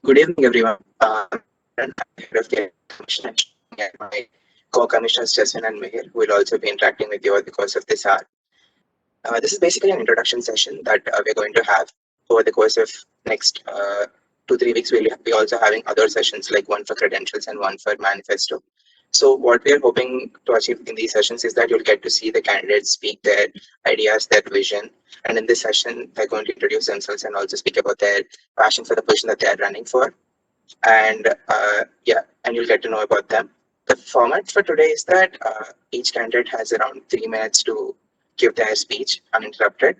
Good evening, everyone. I'm head of the commission and my co-commissioners Jasmine and Mihir, who will also be interacting with you over the course of this hour. This is basically an introduction session that we're going to have over the course of next 2-3 weeks. We'll be also having other sessions, like one for credentials and one for manifesto. So what we are hoping to achieve in these sessions is that you'll get to see the candidates speak their ideas, their vision, and in this session, they're going to introduce themselves and also speak about their passion for the position that they are running for. And and you'll get to know about them. The format for today is that each candidate has around 3 minutes to give their speech uninterrupted.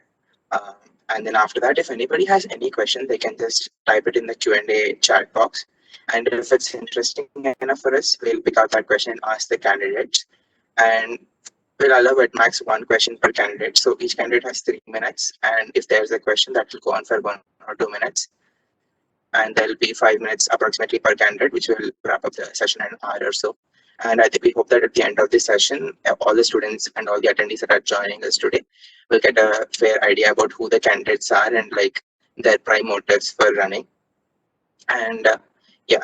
Um, and then after that, if anybody has any question, they can just type it in the Q&A chat box. And if it's interesting enough for us, we'll pick out that question and ask the candidates. And we'll allow at max one question per candidate. So each candidate has 3 minutes. And if there's a question, that will go on for 1 or 2 minutes. And there'll be 5 minutes approximately per candidate, which will wrap up the session in an hour or so. And I think we hope that at the end of this session, all the students and all the attendees that are joining us today will get a fair idea about who the candidates are and like their prime motives for running. And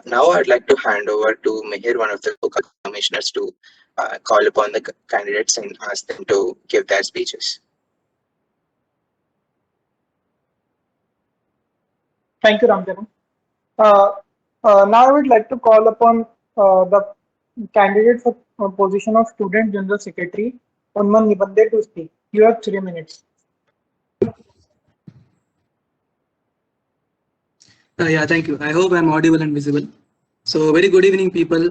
now I'd like to hand over to Mihir, one of the local commissioners, to call upon the candidates and ask them to give their speeches. Thank you, Ramjaran. Now I would like to call upon the candidate for position of Student General Secretary, Unman Nibande, to speak. You have 3 minutes. Thank you. I hope I'm audible and visible. So, very good evening, people.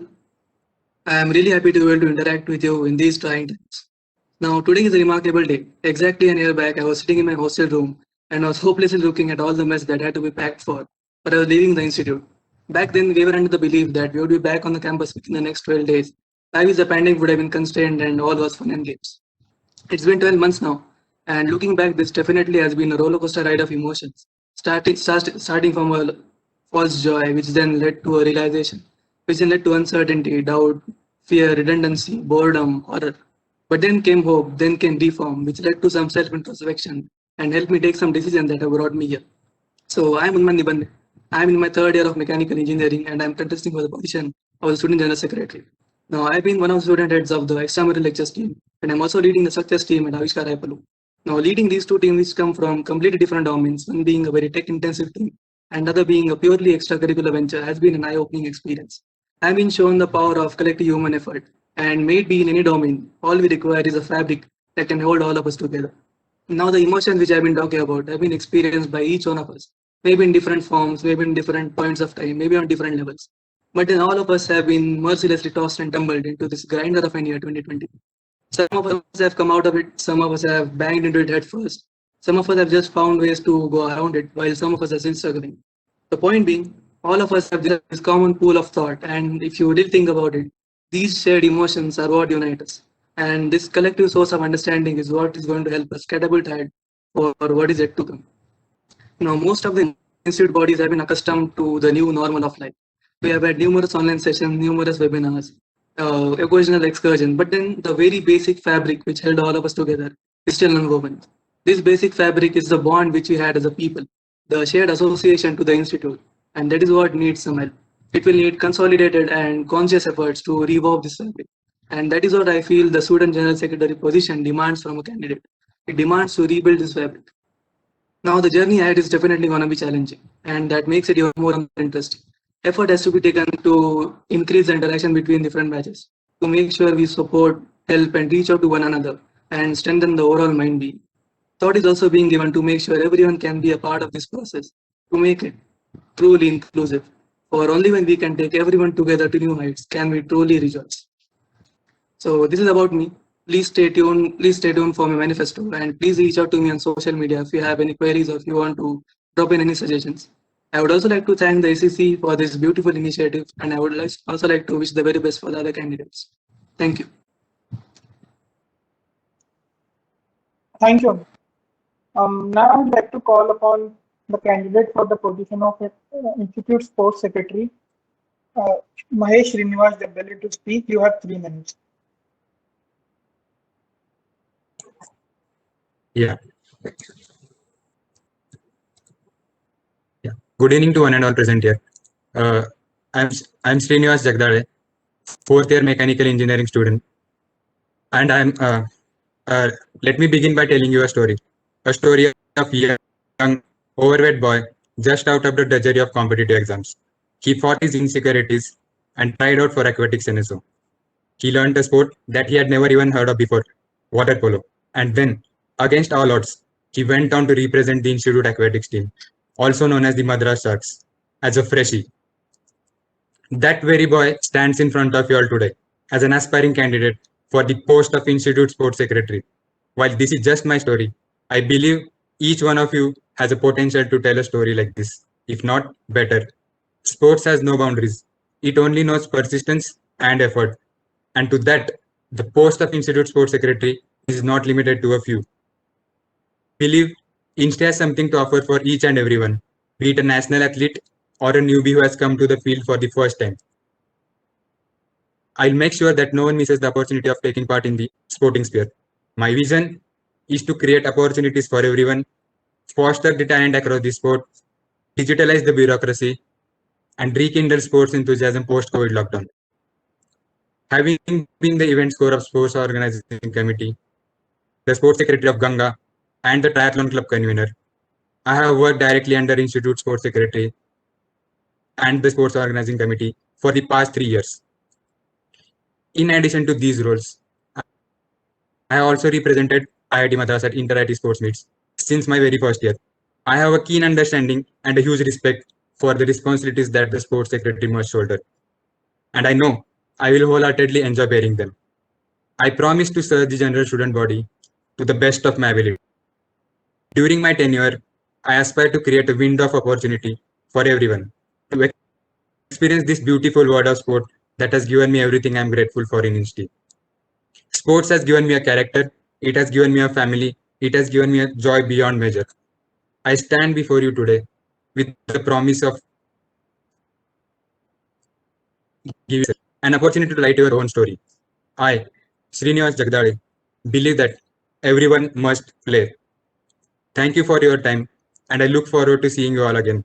I am really happy to be able to interact with you in these trying times. Now, today is a remarkable day. Exactly an year back, I was sitting in my hostel room and was hopelessly looking at all the mess that had to be packed for, but I was leaving the institute. Back then, we were under the belief that we would be back on the campus within the next 12 days. Maybe the pandemic would have been constrained and all was fun and games. It's been 12 months now, and looking back, this definitely has been a roller coaster ride of emotions. Starting from a false joy, which then led to a realization, which then led to uncertainty, doubt, fear, redundancy, boredom, horror. But then came hope, then came reform, which led to some self introspection and helped me take some decisions that have brought me here. So I'm Unman Nibande. I'm in my third year of mechanical engineering and I'm contesting for the position of the student general secretary. Now I've been one of the student heads of the extramural lectures team and I'm also leading the structures team at Avishkar Raipalu. Now leading these two teams which come from completely different domains, one being a very tech intensive team and other being a purely extracurricular venture has been an eye-opening experience. I've been shown the power of collective human effort and may it be in any domain, all we require is a fabric that can hold all of us together. Now the emotions which I've been talking about have been experienced by each one of us, maybe in different forms, maybe in different points of time, maybe on different levels. But then all of us have been mercilessly tossed and tumbled into this grinder of an year 2020. Some of us have come out of it, some of us have banged into it head first. Some of us have just found ways to go around it, while some of us are still struggling. The point being, all of us have this common pool of thought, and if you really think about it, these shared emotions are what unite us. And this collective source of understanding is what is going to help us catapult ahead for what is yet to come. Most of the institute bodies have been accustomed to the new normal of life. We have had numerous online sessions, numerous webinars, occasional excursion, but then the very basic fabric which held all of us together is still unwoven. This basic fabric is the bond which we had as a people, the shared association to the institute, and that is what needs some help. It will need consolidated and conscious efforts to revolve this fabric. And that is what I feel the student general secretary position demands from a candidate. It demands to rebuild this fabric. Now the journey ahead is definitely going to be challenging, and that makes it even more interesting. Effort has to be taken to increase the interaction between different batches, to make sure we support, help, and reach out to one another, and strengthen the overall mind being. Thought is also being given to make sure everyone can be a part of this process, to make it truly inclusive. For only when we can take everyone together to new heights can we truly rejoice. So this is about me. Please stay tuned. Please stay tuned for my manifesto, and please reach out to me on social media if you have any queries or if you want to drop in any suggestions. I would also like to thank the ACC for this beautiful initiative, and I would also like to wish the very best for the other candidates. Thank you. Thank you. Now I would like to call upon the candidate for the position of Institute Sports Secretary, Mahesh Srinivas Debbali, to speak. You have 3 minutes. Yeah. Good evening to one and all present here. Uh, I'm I'm Srinivas Jagdale, fourth year mechanical engineering student, and uh, let me begin by telling you a story of young, overweight boy just out of the drudgery of competitive exams. He fought his insecurities and tried out for aquatic seneso. He learned a sport that he had never even heard of before, water polo. And then, against all odds, he went on to represent the Institute Aquatics team, also known as the Madras Sharks, as a freshie. That very boy stands in front of you all today as an aspiring candidate for the post of Institute Sports Secretary. While this is just my story, I believe each one of you has a potential to tell a story like this, if not better. Sports has no boundaries. It only knows persistence and effort. And to that, the post of Institute Sports Secretary is not limited to a few. I believe Insta has something to offer for each and everyone, be it a national athlete or a newbie who has come to the field for the first time. I'll make sure that no one misses the opportunity of taking part in the sporting sphere. My vision is to create opportunities for everyone, foster the talent across the sport, digitalize the bureaucracy, and rekindle sports enthusiasm post COVID lockdown. Having been the event score of sports organizing committee, the sports secretary of Ganga, and the triathlon club convener, I have worked directly under Institute Sports Secretary and the sports organizing committee for the past 3 years. In addition to these roles, I have also represented IIT Madras at Inter-IIT sports meets since my very first year. I have a keen understanding and a huge respect for the responsibilities that the sports secretary must shoulder. And I know I will wholeheartedly enjoy bearing them. I promise to serve the general student body to the best of my ability. During my tenure, I aspire to create a window of opportunity for everyone to experience this beautiful world of sport that has given me everything I'm grateful for in Insti. Sports has given me a character, it has given me a family, it has given me a joy beyond measure. I stand before you today with the promise of giving an opportunity to write your own story. I, Srinivas Jagdale, believe that everyone must play. Thank you for your time, and I look forward to seeing you all again.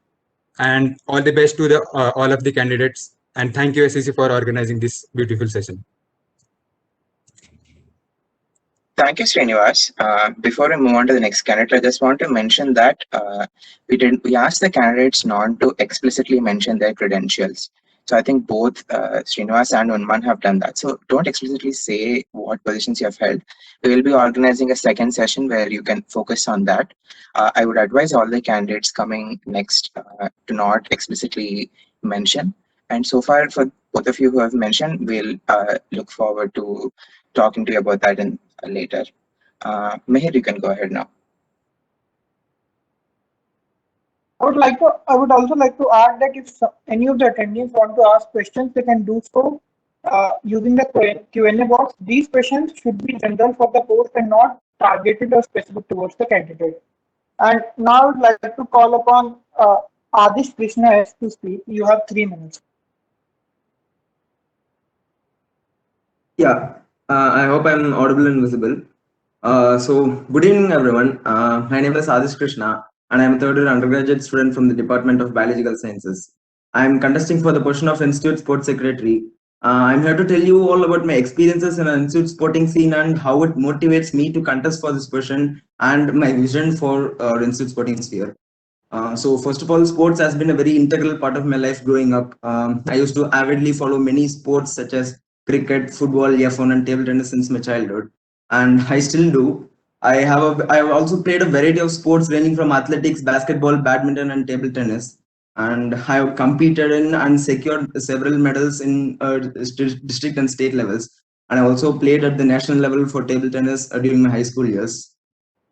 And all the best to the all of the candidates. And thank you, SEC, for organizing this beautiful session. Thank you, Srinivas. Before I move on to the next candidate, I just want to mention that we asked the candidates not to explicitly mention their credentials. So I think both Srinivas and Unman have done that. So don't explicitly say what positions you have held. We will be organizing a second session where you can focus on that. I would advise all the candidates coming next to not explicitly mention. And so far, for both of you who have mentioned, we'll look forward to talking to you about that in later. Meher, you can go ahead now. I would also like to add that if any of the attendees want to ask questions, they can do so using the Q&A box. These questions should be general for the post and not targeted or specific towards the candidate. And now I would like to call upon Adish Krishna S to speak. You have 3 minutes. Yeah, I hope I'm audible and visible. Good evening, everyone. My name is Adish Krishna, and I'm a third year undergraduate student from the Department of Biological Sciences. I'm contesting for the position of Institute Sports Secretary. I'm here to tell you all about my experiences in an institute sporting scene and how it motivates me to contest for this position and my vision for institute sporting sphere. So first of all, sports has been a very integral part of my life growing up. I used to avidly follow many sports such as cricket, football, F1, and table tennis since my childhood, and I still do. I have also played a variety of sports ranging from athletics, basketball, badminton, and table tennis. And I have competed in and secured several medals in district and state levels. And I also played at the national level for table tennis during my high school years.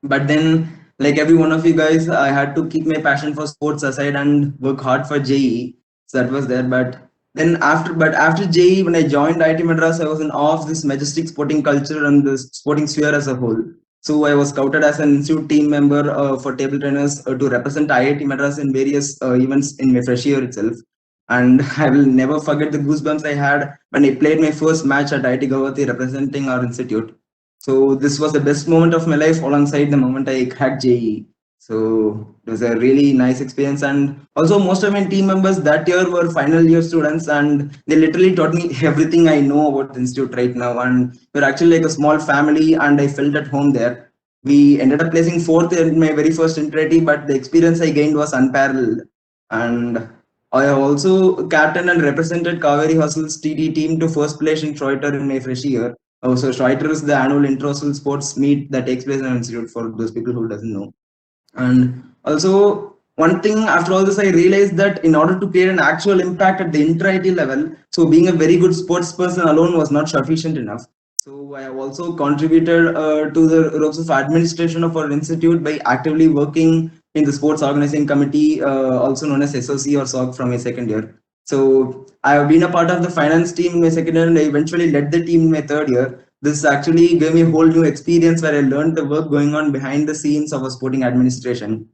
But then, like every one of you guys, I had to keep my passion for sports aside and work hard for JE. So that was there. But after JE, when I joined IT Madras, I was in awe of this majestic sporting culture and the sporting sphere as a whole. So I was scouted as an institute team member for table tennis to represent IIT Madras in various events in my fresh year itself. And I will never forget the goosebumps I had when I played my first match at IIT Gauhati representing our institute. So this was the best moment of my life alongside the moment I cracked JE. So it was a really nice experience. And also most of my team members that year were final year students, and they literally taught me everything I know about the institute right now. And we're actually like a small family, and I felt at home there. We ended up placing fourth in my very first interity, but the experience I gained was unparalleled. And I have also captained and represented Kaveri Hustle's TD team to first place in Schroeter in my fresh year. So Schroeter is the annual inter-hustle sports meet that takes place in an institute, for those people who doesn't know. And also, one thing after all this, I realized that in order to create an actual impact at the inter-IT level, so being a very good sports person alone was not sufficient enough. So I have also contributed to the ropes of administration of our institute by actively working in the sports organizing committee, also known as SOC or SOC, from my second year. So I have been a part of the finance team in my second year, and I eventually led the team in my third year. This actually gave me a whole new experience where I learned the work going on behind the scenes of a sporting administration.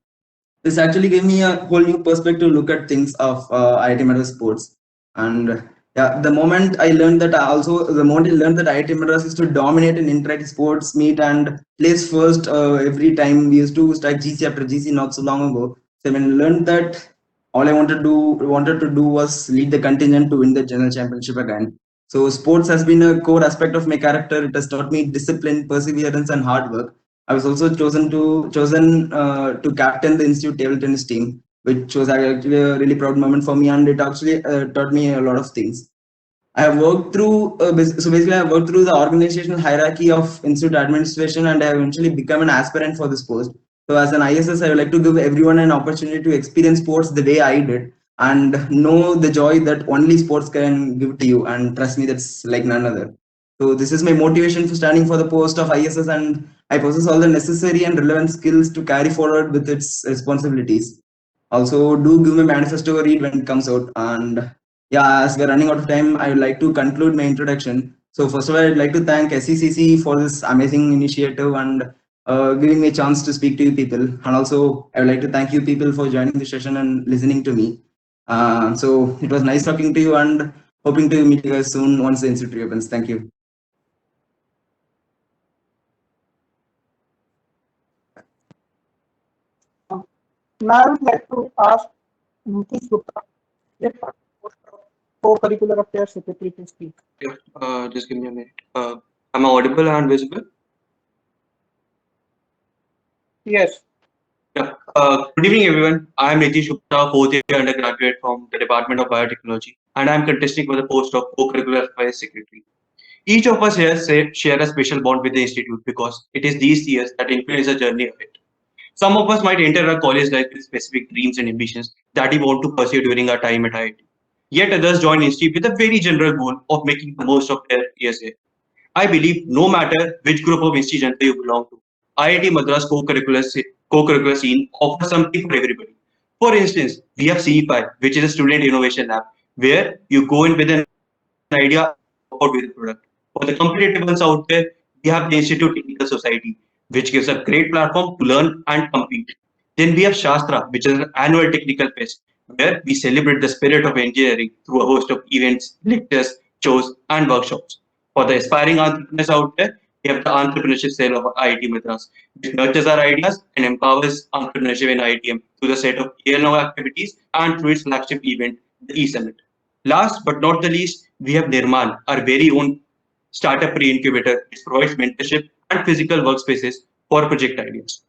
This actually gave me a whole new perspective to look at things of IIT Madras sports. And yeah, the moment I learned that IIT Madras is to dominate in inter sports meet and place first every time. We used to strike GC after GC not so long ago. So when I learned that, all I wanted to do was lead the contingent to win the general championship again. So sports has been a core aspect of my character. It has taught me discipline, perseverance, and hard work. I was also chosen to captain the institute table tennis team, which was actually a really proud moment for me, and it actually taught me a lot of things. I have worked through so basically I have worked through the organizational hierarchy of institute administration, and I have eventually become an aspirant for this post. So as an ISS, I would like to give everyone an opportunity to experience sports the way I did and know the joy that only sports can give to you. And trust me, that's like none other. So this is my motivation for standing for the post of ISS, and I possess all the necessary and relevant skills to carry forward with its responsibilities. Also, do give my manifesto a read when it comes out. And yeah, as we're running out of time, I would like to conclude my introduction. So first of all, I'd like to thank SECC for this amazing initiative and giving me a chance to speak to you people. And also, I would like to thank you people for joining the session and listening to me. So it was nice talking to you, and hoping to meet you guys soon once the institute reopens. Thank you. Now I would like to ask Nitish Gupta, if co-curricular affairs secretary, to speak. Yeah, just give me a minute. Am I audible and visible? Yes. Yeah. Good evening, everyone. I am Nitish Gupta, fourth year undergraduate from the Department of Biotechnology, and I am contesting for the post of co-curricular affairs secretary. Each of us here share a special bond with the institute because it is these years that influence the journey of it. Some of us might enter our college life with specific dreams and ambitions that we want to pursue during our time at IIT. Yet others join institute with a very general goal of making the most of their years here. I believe no matter which group of institution you belong to, IIT Madras co-curricular scene offers something for everybody. For instance, we have CE5, which is a student innovation lab, where you go in with an idea and work out with a product. For the competitive ones out there, we have the Institute Technical Society, which gives a great platform to learn and compete. Then we have Shastra, which is an annual technical fest, where we celebrate the spirit of engineering through a host of events, lectures, shows, and workshops. For the aspiring entrepreneurs out there, we have the entrepreneurship cell of IIT Madras, which nurtures our ideas and empowers entrepreneurship in IITM through the set of ELNO activities and through its flagship event, the E-Summit. Last but not the least, we have Nirman, our very own startup pre-incubator, which provides mentorship and physical workspaces for project ideas.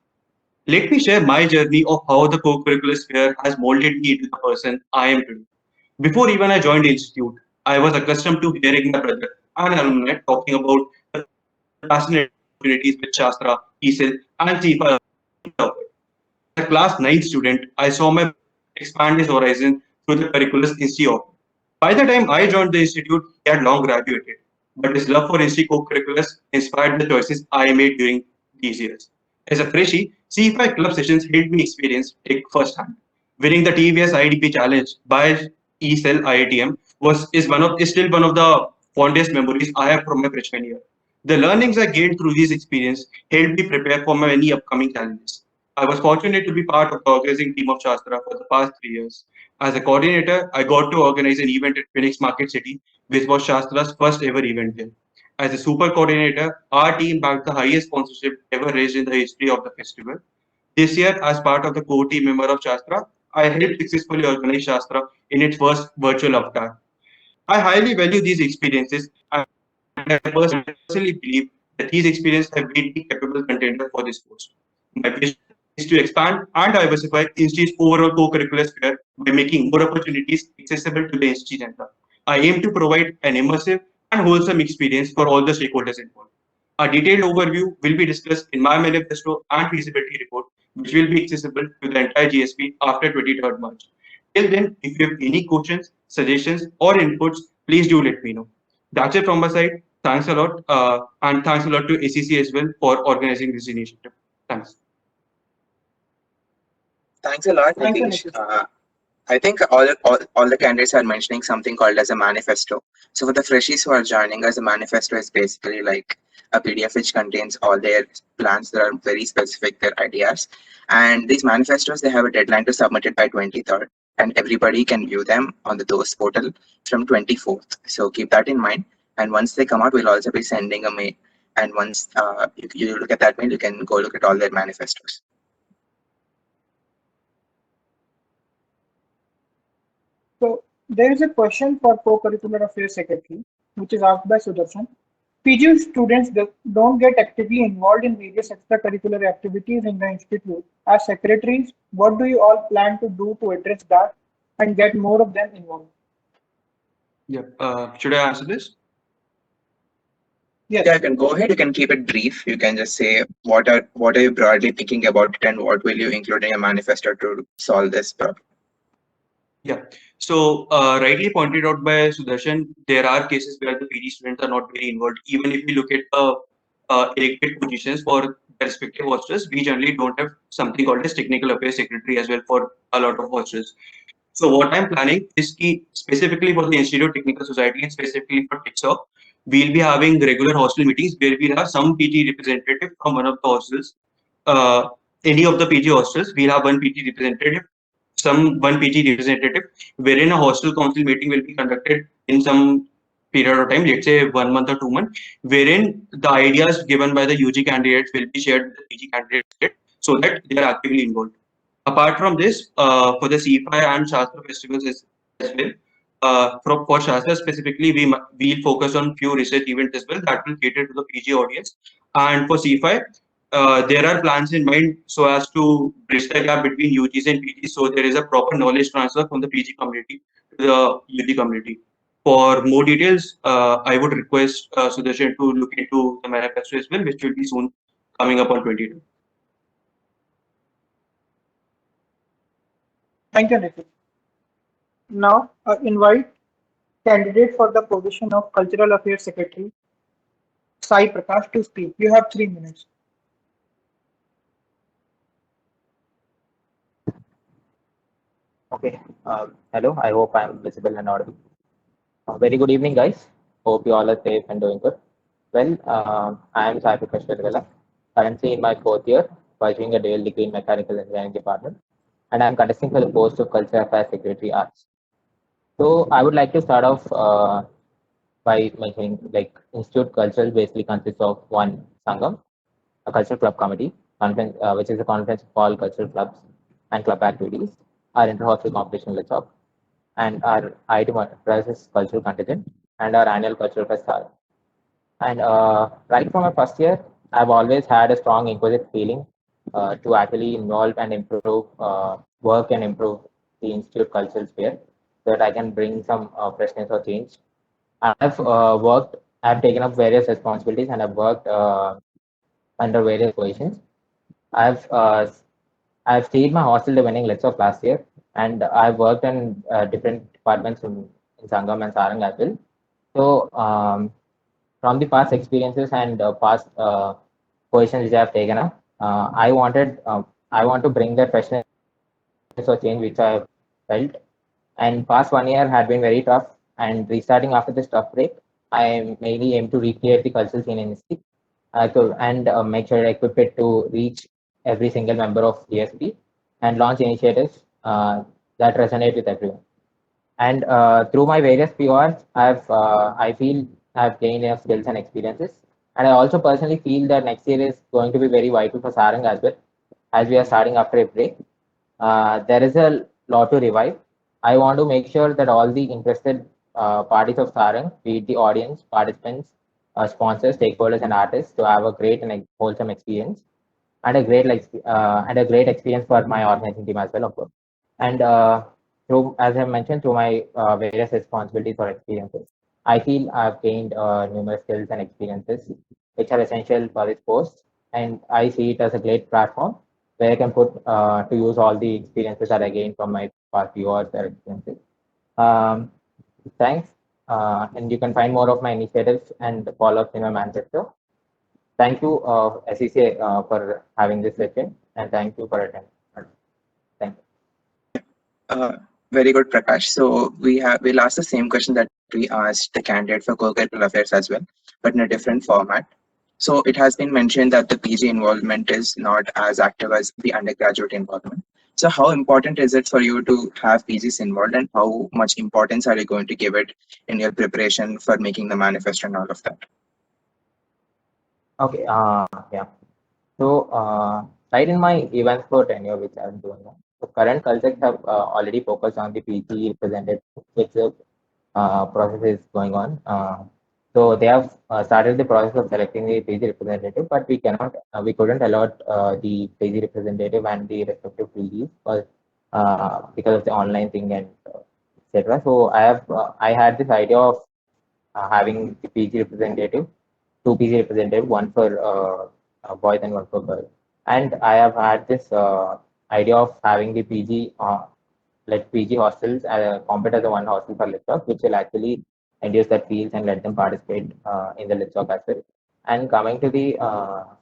Let me share my journey of how the co-curricular sphere has molded me into the person I am today. Before even I joined the institute, I was accustomed to hearing my brother and alumni talking about the fascinating opportunities with Shastra, ESL, and CIFA. As a class 9 student, I saw my brother expand his horizon through the curriculums Insti offered. By the time I joined the institute, he had long graduated, but his love for Insti co-curriculars inspired the choices I made during these years. As a freshie, C5 club sessions helped me experience tech firsthand. Winning the TVS IDP challenge by ECell IITM is still one of the fondest memories I have from my freshman year. The learnings I gained through these experiences helped me prepare for my many upcoming challenges. I was fortunate to be part of the organizing team of Shastra for the past 3 years. As a coordinator, I got to organize an event at Phoenix Market City, which was Shastra's first ever event there. As a super coordinator, our team backed the highest sponsorship ever raised in the history of the festival. This year, as part of the core team member of Shastra, I helped successfully organize Shastra in its first virtual avatar. I highly value these experiences, and I personally believe that these experiences have made me capable contender for this post. My vision is to expand and diversify Institute's overall co-curricular sphere by making more opportunities accessible to the Institute center. I aim to provide an immersive and wholesome experience for all the stakeholders involved. A detailed overview will be discussed in my manifesto and feasibility report, which will be accessible to the entire GSP after 23rd March. Till then, if you have any questions, suggestions, or inputs, please do let me know. That's it from my side. Thanks a lot, and thanks a lot to ACC as well for organizing this initiative. Thanks. Thanks a lot, Thank you, Nitish. Nitish. I think all the candidates are mentioning something called as a manifesto. So for the freshies who are joining us, a manifesto is basically like a PDF which contains all their plans that are very specific, their ideas. And these manifestos, they have a deadline to submit it by 23rd. And everybody can view them on the DOS portal from 24th. So keep that in mind. And once they come out, we'll also be sending a mail. And once you look at that mail, you can go look at all their manifestos. So there is a question for co-curricular affairs secretary, which is asked by Sudarshan. PG students don't get actively involved in various extracurricular activities in the institute. As secretaries, what do you all plan to do to address that and get more of them involved? Yeah. Should I answer this? Yes. Yeah, you can go ahead. You can keep it brief. You can just say what are you broadly thinking about it, and what will you include in your manifesto to solve this problem. Yeah. So, rightly pointed out by Sudarshan, there are cases where the PG students are not very involved. Even if we look at the elected positions for the respective hostels, we generally don't have something called as technical affairs secretary as well for a lot of hostels. So, what I'm planning is specifically for the Institute of Technical Society and specifically for TICSOC, we'll be having regular hostel meetings where we'll have some PG representative from one of the hostels. Uh, any of the PG hostels, we'll have one PG representative, one PG representative, wherein a hostel council meeting will be conducted in some period of time, let's say 1 month or 2 months, wherein the ideas given by the UG candidates will be shared with the PG candidates so that they are actively involved. Apart from this, for the C5 and Shastra festivals as well, for Shastra specifically, we'll focus on few research events as well that will cater to the PG audience. And for C5, there are plans in mind so as to bridge the gap between UGs and PGs. So there is a proper knowledge transfer from the PG community to the UG community. For more details, I would request Sudarshan to look into the manifesto as well, which will be soon coming up on 22. Thank you, Nikhil. Now, invite candidate for the position of Cultural Affairs Secretary, Sai Prakash, to speak. You have 3 minutes. Okay. Hello. I hope I'm visible and audible. Very good evening, guys. Hope you all are safe and doing good. Well, I am Sai Prakash Vedvela, currently in my 4th year, pursuing a dual degree in Mechanical Engineering Department, and I'm contesting for the post of Cultural Affairs Secretary Arts. So I would like to start off by mentioning like Institute Cultural basically consists of one Sangam, a cultural club committee, conference, which is a conference of all cultural clubs and club activities, our inter-hostel competition, let's talk, and our item process cultural contingent, and our annual cultural festival. And right from my first year, I've always had a strong inquisitive feeling to actually involve and improve, work and improve the institute cultural sphere so that I can bring some freshness or change. I've taken up various responsibilities and I've worked under various positions. I've uh, I've stayed my hostel the winning list of last year, and I've worked in different departments in Sangam and Sarang as well. So from the past experiences and past positions which I have taken up, I want to bring that freshness or change which I have felt. And past 1 year had been very tough. And restarting after this tough break, I mainly aim to recreate the cultural scene in Mystic and make sure I equip it to reach every single member of DSP and launch initiatives that resonate with everyone. And through my various PORs, I feel I've gained enough skills and experiences. And I also personally feel that next year is going to be very vital for Sarang as well, as we are starting after a break, there is a lot to revive. I want to make sure that all the interested parties of Sarang, be it the audience, participants, sponsors, stakeholders, and artists, to have a great and wholesome experience, and a great experience for my organizing team as well, of course. And through, as I mentioned, through my various responsibilities or experiences, I feel I've gained numerous skills and experiences which are essential for this post, and I see it as a great platform where I can put to use all the experiences that I gained from my past few years or experiences. Um, Thanks, and you can find more of my initiatives and follow-ups in my manifesto. Thank you, SECA, for having this session, and thank you for attending. Thank you. Very good, Prakash. So we'll ask the same question that we asked the candidate for co-curricular affairs as well, but in a different format. So it has been mentioned that the PG involvement is not as active as the undergraduate involvement. So how important is it for you to have PGs involved, and how much importance are you going to give it in your preparation for making the manifesto and all of that? Okay, yeah. So, right in my events for tenure, which I'm doing now, the current cultures have already focused on the PG representative, which the process is going on. So they have started the process of selecting the PG representative, but we couldn't allot the PG representative and the respective PGs because of the online thing and etc. So I had this idea of having the PG representative, two PG representative, one for boys and one for girls. And I have had this idea of having the PG, like PG hostels, compete as a one hostel for Litsock, which will actually induce that fields and let them participate in the Litsock as well. And coming to the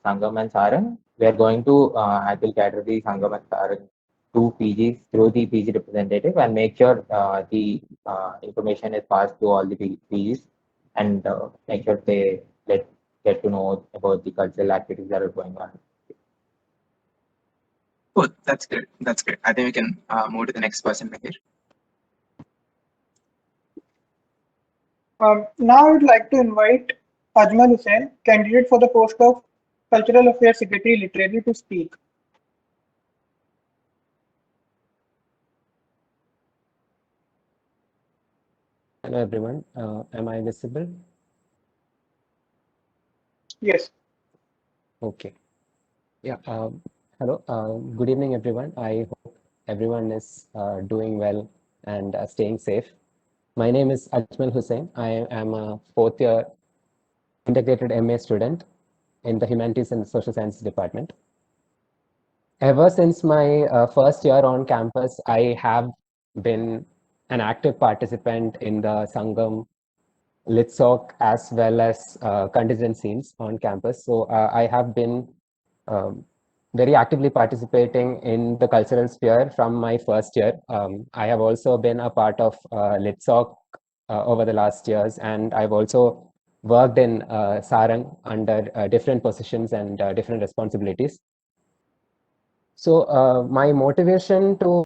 Sangam and Sarang, we are going to actually cater the Sangam and Sarang to PGs through the PG representative and make sure the information is passed to all the PGs and make sure they get to know about the cultural activities that are going on. Oh, that's good. That's good. I think we can move to the next person here. Now I would like to invite Ajmal Hussain, candidate for the post of Cultural Affairs Secretary Literary, to speak. Hello everyone, am I visible? Yes. Okay. Yeah. Hello. Good evening, everyone. I hope everyone is doing well and staying safe. My name is Ajmal Hussain. I am a fourth year integrated MA student in the Humanities and Social Sciences department. Ever since my first year on campus, I have been an active participant in the Sangam, Litsock, as well as contingent scenes on campus. So I have been very actively participating in the cultural sphere from my first year. I have also been a part of Litsock over the last years, and I've also worked in Sarang under different positions and different responsibilities. So my motivation to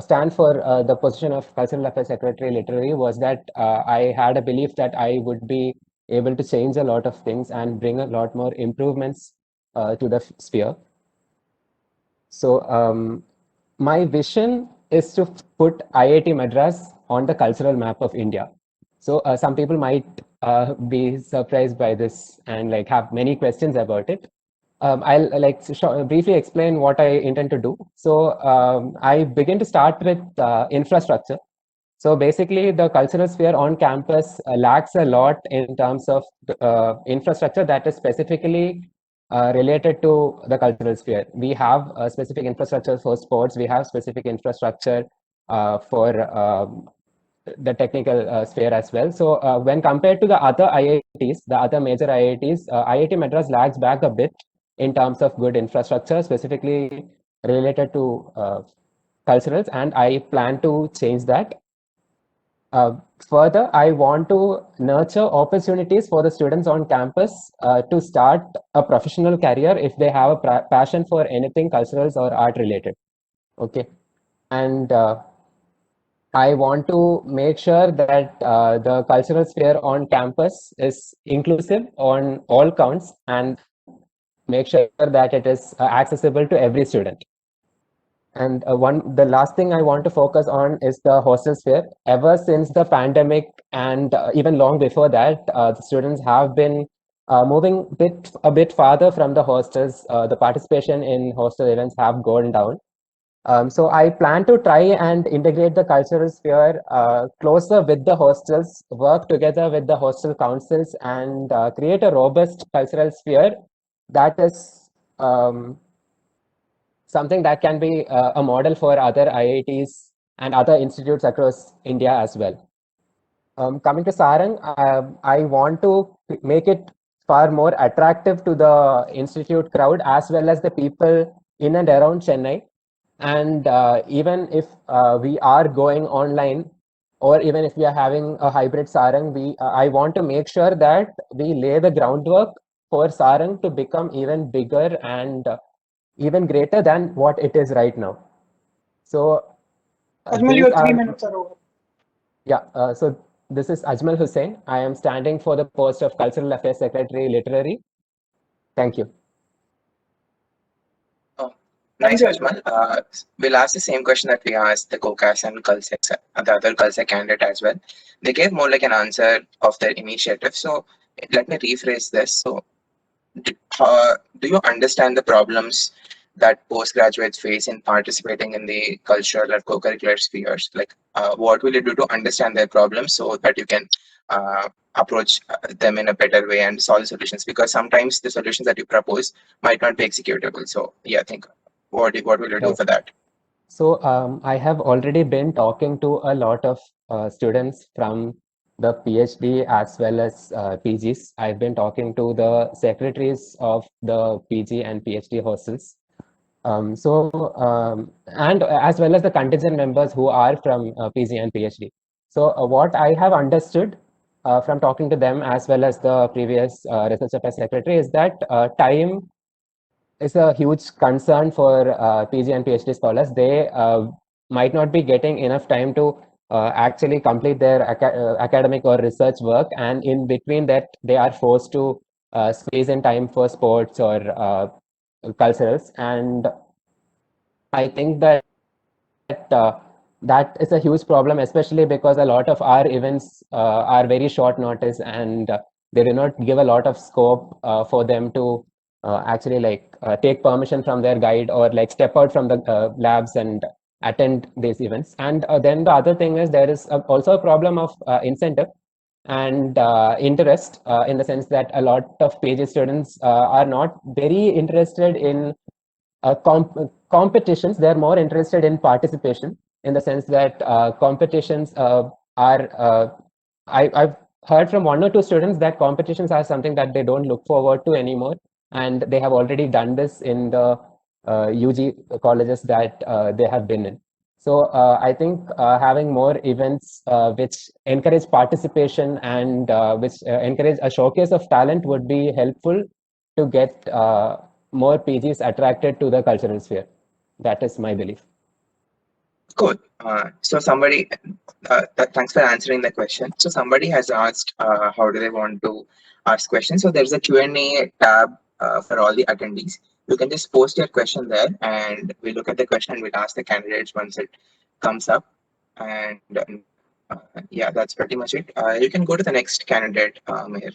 stand for the position of Cultural Affairs Secretary Literary was that I had a belief that I would be able to change a lot of things and bring a lot more improvements to the sphere. So my vision is to put IIT Madras on the cultural map of India. So some people might be surprised by this and like have many questions about it. I'll briefly explain what I intend to do. So I begin to start with infrastructure. So basically, the cultural sphere on campus lacks a lot in terms of infrastructure that is specifically related to the cultural sphere. We have specific infrastructure for sports. We have specific infrastructure for the technical sphere as well. So when compared to the other IITs, the other major IITs, IIT Madras lags back a bit in terms of good infrastructure, specifically related to culturals, and I plan to change that. Further, I want to nurture opportunities for the students on campus to start a professional career if they have a passion for anything culturals or art related. Okay, and I want to make sure that the cultural sphere on campus is inclusive on all counts, and make sure that it is accessible to every student. And the last thing I want to focus on is the hostel sphere. Ever since the pandemic and even long before that, the students have been moving a bit farther from the hostels. The participation in hostel events have gone down. So I plan to try and integrate the cultural sphere closer with the hostels, work together with the hostel councils, and create a robust cultural sphere that is something that can be a model for other IITs and other institutes across India as well. Coming to Sarang, I want to make it far more attractive to the institute crowd as well as the people in and around Chennai. And even if we are going online, or even if we are having a hybrid Sarang, I want to make sure that we lay the groundwork for Sarang to become even bigger and even greater than what it is right now. So Ajmal, your 3 minutes are over. Yeah, so this is Ajmal Hussain. I am standing for the post of Cultural Affairs Secretary Literary. Thank you. Oh, nice, Ajmal. We'll ask the same question that we asked the COCAS and CULSEC, the other CULSEC candidate as well. They gave more like an answer of their initiative. So let me rephrase this. So do you understand the problems that postgraduates face in participating in the cultural or co-curricular spheres? Like, what will you do to understand their problems so that you can approach them in a better way and solve solutions? Because sometimes the solutions that you propose might not be executable. So, yeah, I think what will you do for that? So I have already been talking to a lot of students from the PhD as well as PGs. I've been talking to the secretaries of the PG and PhD hostels. And as well as the contingent members who are from PG and PhD. So what I have understood from talking to them as well as the previous research affairs secretary is that time is a huge concern for PG and PhD scholars. They might not be getting enough time to actually complete their academic or research work, and in between that, they are forced to squeeze in time for sports or culturals. And I think that that is a huge problem, especially because a lot of our events are very short notice, and they do not give a lot of scope for them to actually take permission from their guide or like step out from the labs and attend these events. And then the other thing is there is also a problem of incentive and interest, in the sense that a lot of PhD students are not very interested in competitions. They're more interested in participation, in the sense that competitions I've heard from one or two students that competitions are something that they don't look forward to anymore, and they have already done this in the UG colleges that they have been in. So I think having more events which encourage participation and which encourage a showcase of talent would be helpful to get more PGs attracted to the cultural sphere. That is my belief. Cool. So somebody, thanks for answering the question. So somebody has asked, how do they want to ask questions? So there's a Q&A tab for all the attendees. You can just post your question there, and we look at the question and we'll ask the candidates once it comes up. And yeah, that's pretty much it. You can go to the next candidate, Meher.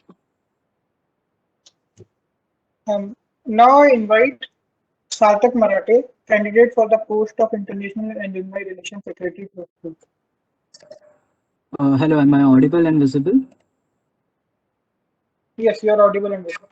Now I invite Sarthak Marathe, candidate for the post of International and Alumni Relations Secretary. Hello, am I audible and visible? Yes, you are audible and visible.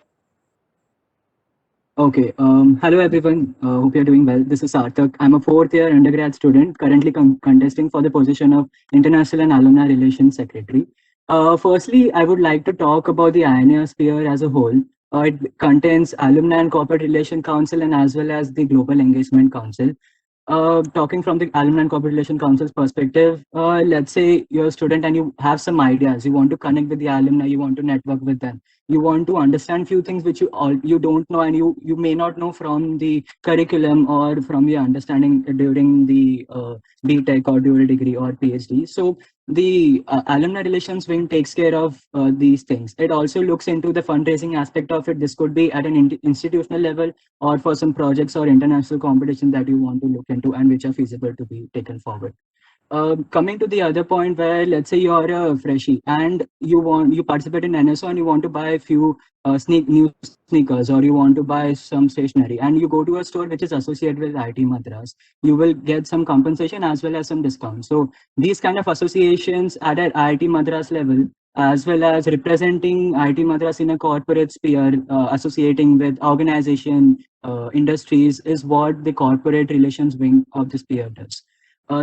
Okay. Hello, everyone. Hope you're doing well. This is Sarthak. I'm a fourth-year undergrad student, currently contesting for the position of International and Alumni Relations Secretary. Firstly, I would like to talk about the INA sphere as a whole. It contains Alumni and Corporate Relation Council and as well as the Global Engagement Council. Talking from the Alumni and Corporate Relation Council's perspective, let's say you're a student and you have some ideas. You want to connect with the alumni, you want to network with them. You want to understand few things which you don't know, and you may not know from the curriculum or from your understanding during the BTech or dual degree or PhD. So the alumni relations wing takes care of these things. It also looks into the fundraising aspect of it. This could be at an institutional level or for some projects or international competition that you want to look into and which are feasible to be taken forward. Coming to the other point, where let's say you're a freshie and you participate in NSO and you want to buy a few new sneakers, or you want to buy some stationery, and you go to a store which is associated with IIT Madras, you will get some compensation as well as some discount. So these kind of associations at an IIT Madras level, as well as representing IIT Madras in a corporate sphere, associating with organization, industries, is what the corporate relations wing of the sphere does.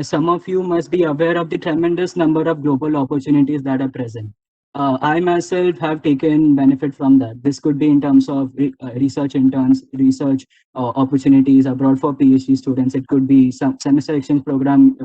Some of you must be aware of the tremendous number of global opportunities that are present. I myself have taken benefit from that. This could be in terms of research interns, research opportunities abroad for PhD students. It could be some semester exchange program,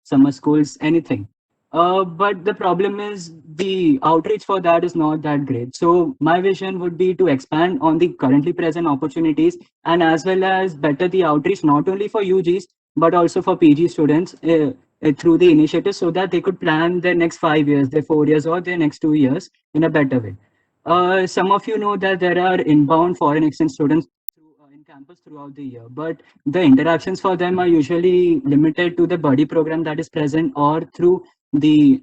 summer schools, anything. But the problem is the outreach for that is not that great. So my vision would be to expand on the currently present opportunities, and as well as better the outreach not only for UGs but also for PG students through the initiative, so that they could plan their next 5 years, their 4 years, or their next 2 years in a better way. Some of you know that there are inbound foreign exchange students in campus throughout the year, but the interactions for them are usually limited to the buddy program that is present, or through the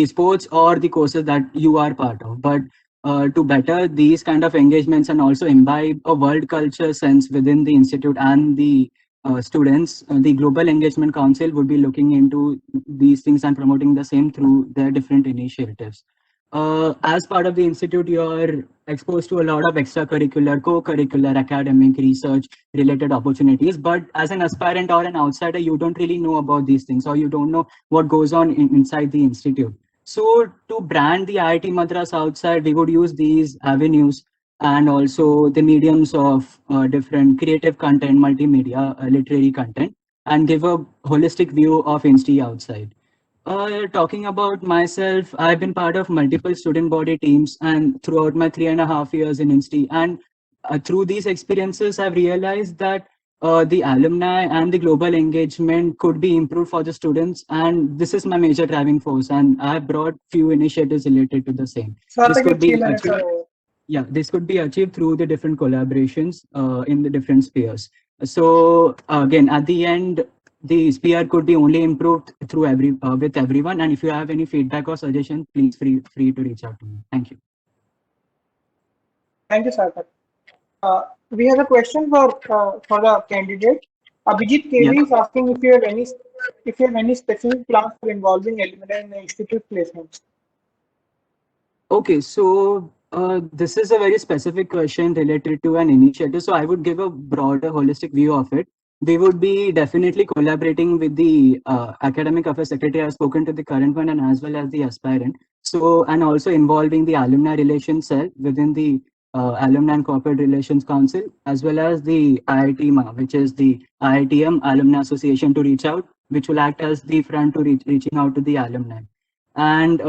sports or the courses that you are part of. But to better these kind of engagements and also imbibe a world culture sense within the institute and the students, the Global Engagement Council would be looking into these things and promoting the same through their different initiatives. As part of the institute, you're exposed to a lot of extracurricular, co-curricular, academic, research related opportunities. But as an aspirant or an outsider, you don't really know about these things, or you don't know what goes on inside the institute. So to brand the IIT Madras outside, we would use these avenues and also the mediums of different creative content, multimedia, literary content, and give a holistic view of Insti outside. Talking about myself, I've been part of multiple student body teams and throughout my 3.5 years in Insti. And through these experiences, I've realized that the alumni and the global engagement could be improved for the students. And this is my major driving force. And I've brought few initiatives related to the same. This could be achieved. Yeah, this could be achieved through the different collaborations in the different spheres. So again, at the end, the sphere could be only improved through with everyone. And if you have any feedback or suggestion, please free to reach out to me. Thank you. Thank you, Sarthak. We have a question for the candidate. Abhijit KV is asking if you have any specific plans for involving alumni in the institute placements. Okay, so this is a very specific question related to an initiative. So I would give a broader, holistic view of it. We would be definitely collaborating with the academic affairs secretary. I've spoken to the current one and as well as the aspirant. So, and also involving the alumni relations cell within the Alumni and Corporate Relations Council, as well as the IITMA, which is the IITM Alumni Association, to reach out, which will act as the front to reaching out to the alumni. And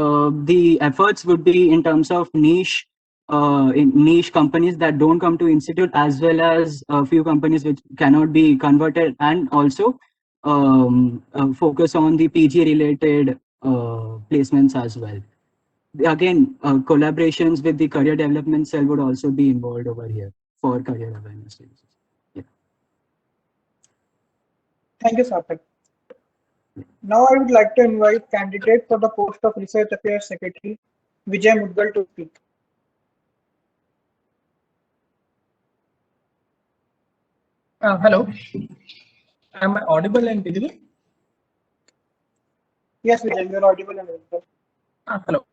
the efforts would be in terms of niche companies that don't come to institute, as well as a few companies which cannot be converted, and also focus on the PG related placements as well. Again, collaborations with the career development cell would also be involved over here for career awareness. Yeah. Thank you, Sarthak. Now I would like to invite candidate for the post of Research Affairs Secretary, Vijay Mudgal, to speak. Hello. Am I audible and visible? Yes, Vijay, you are audible and visible. Hello.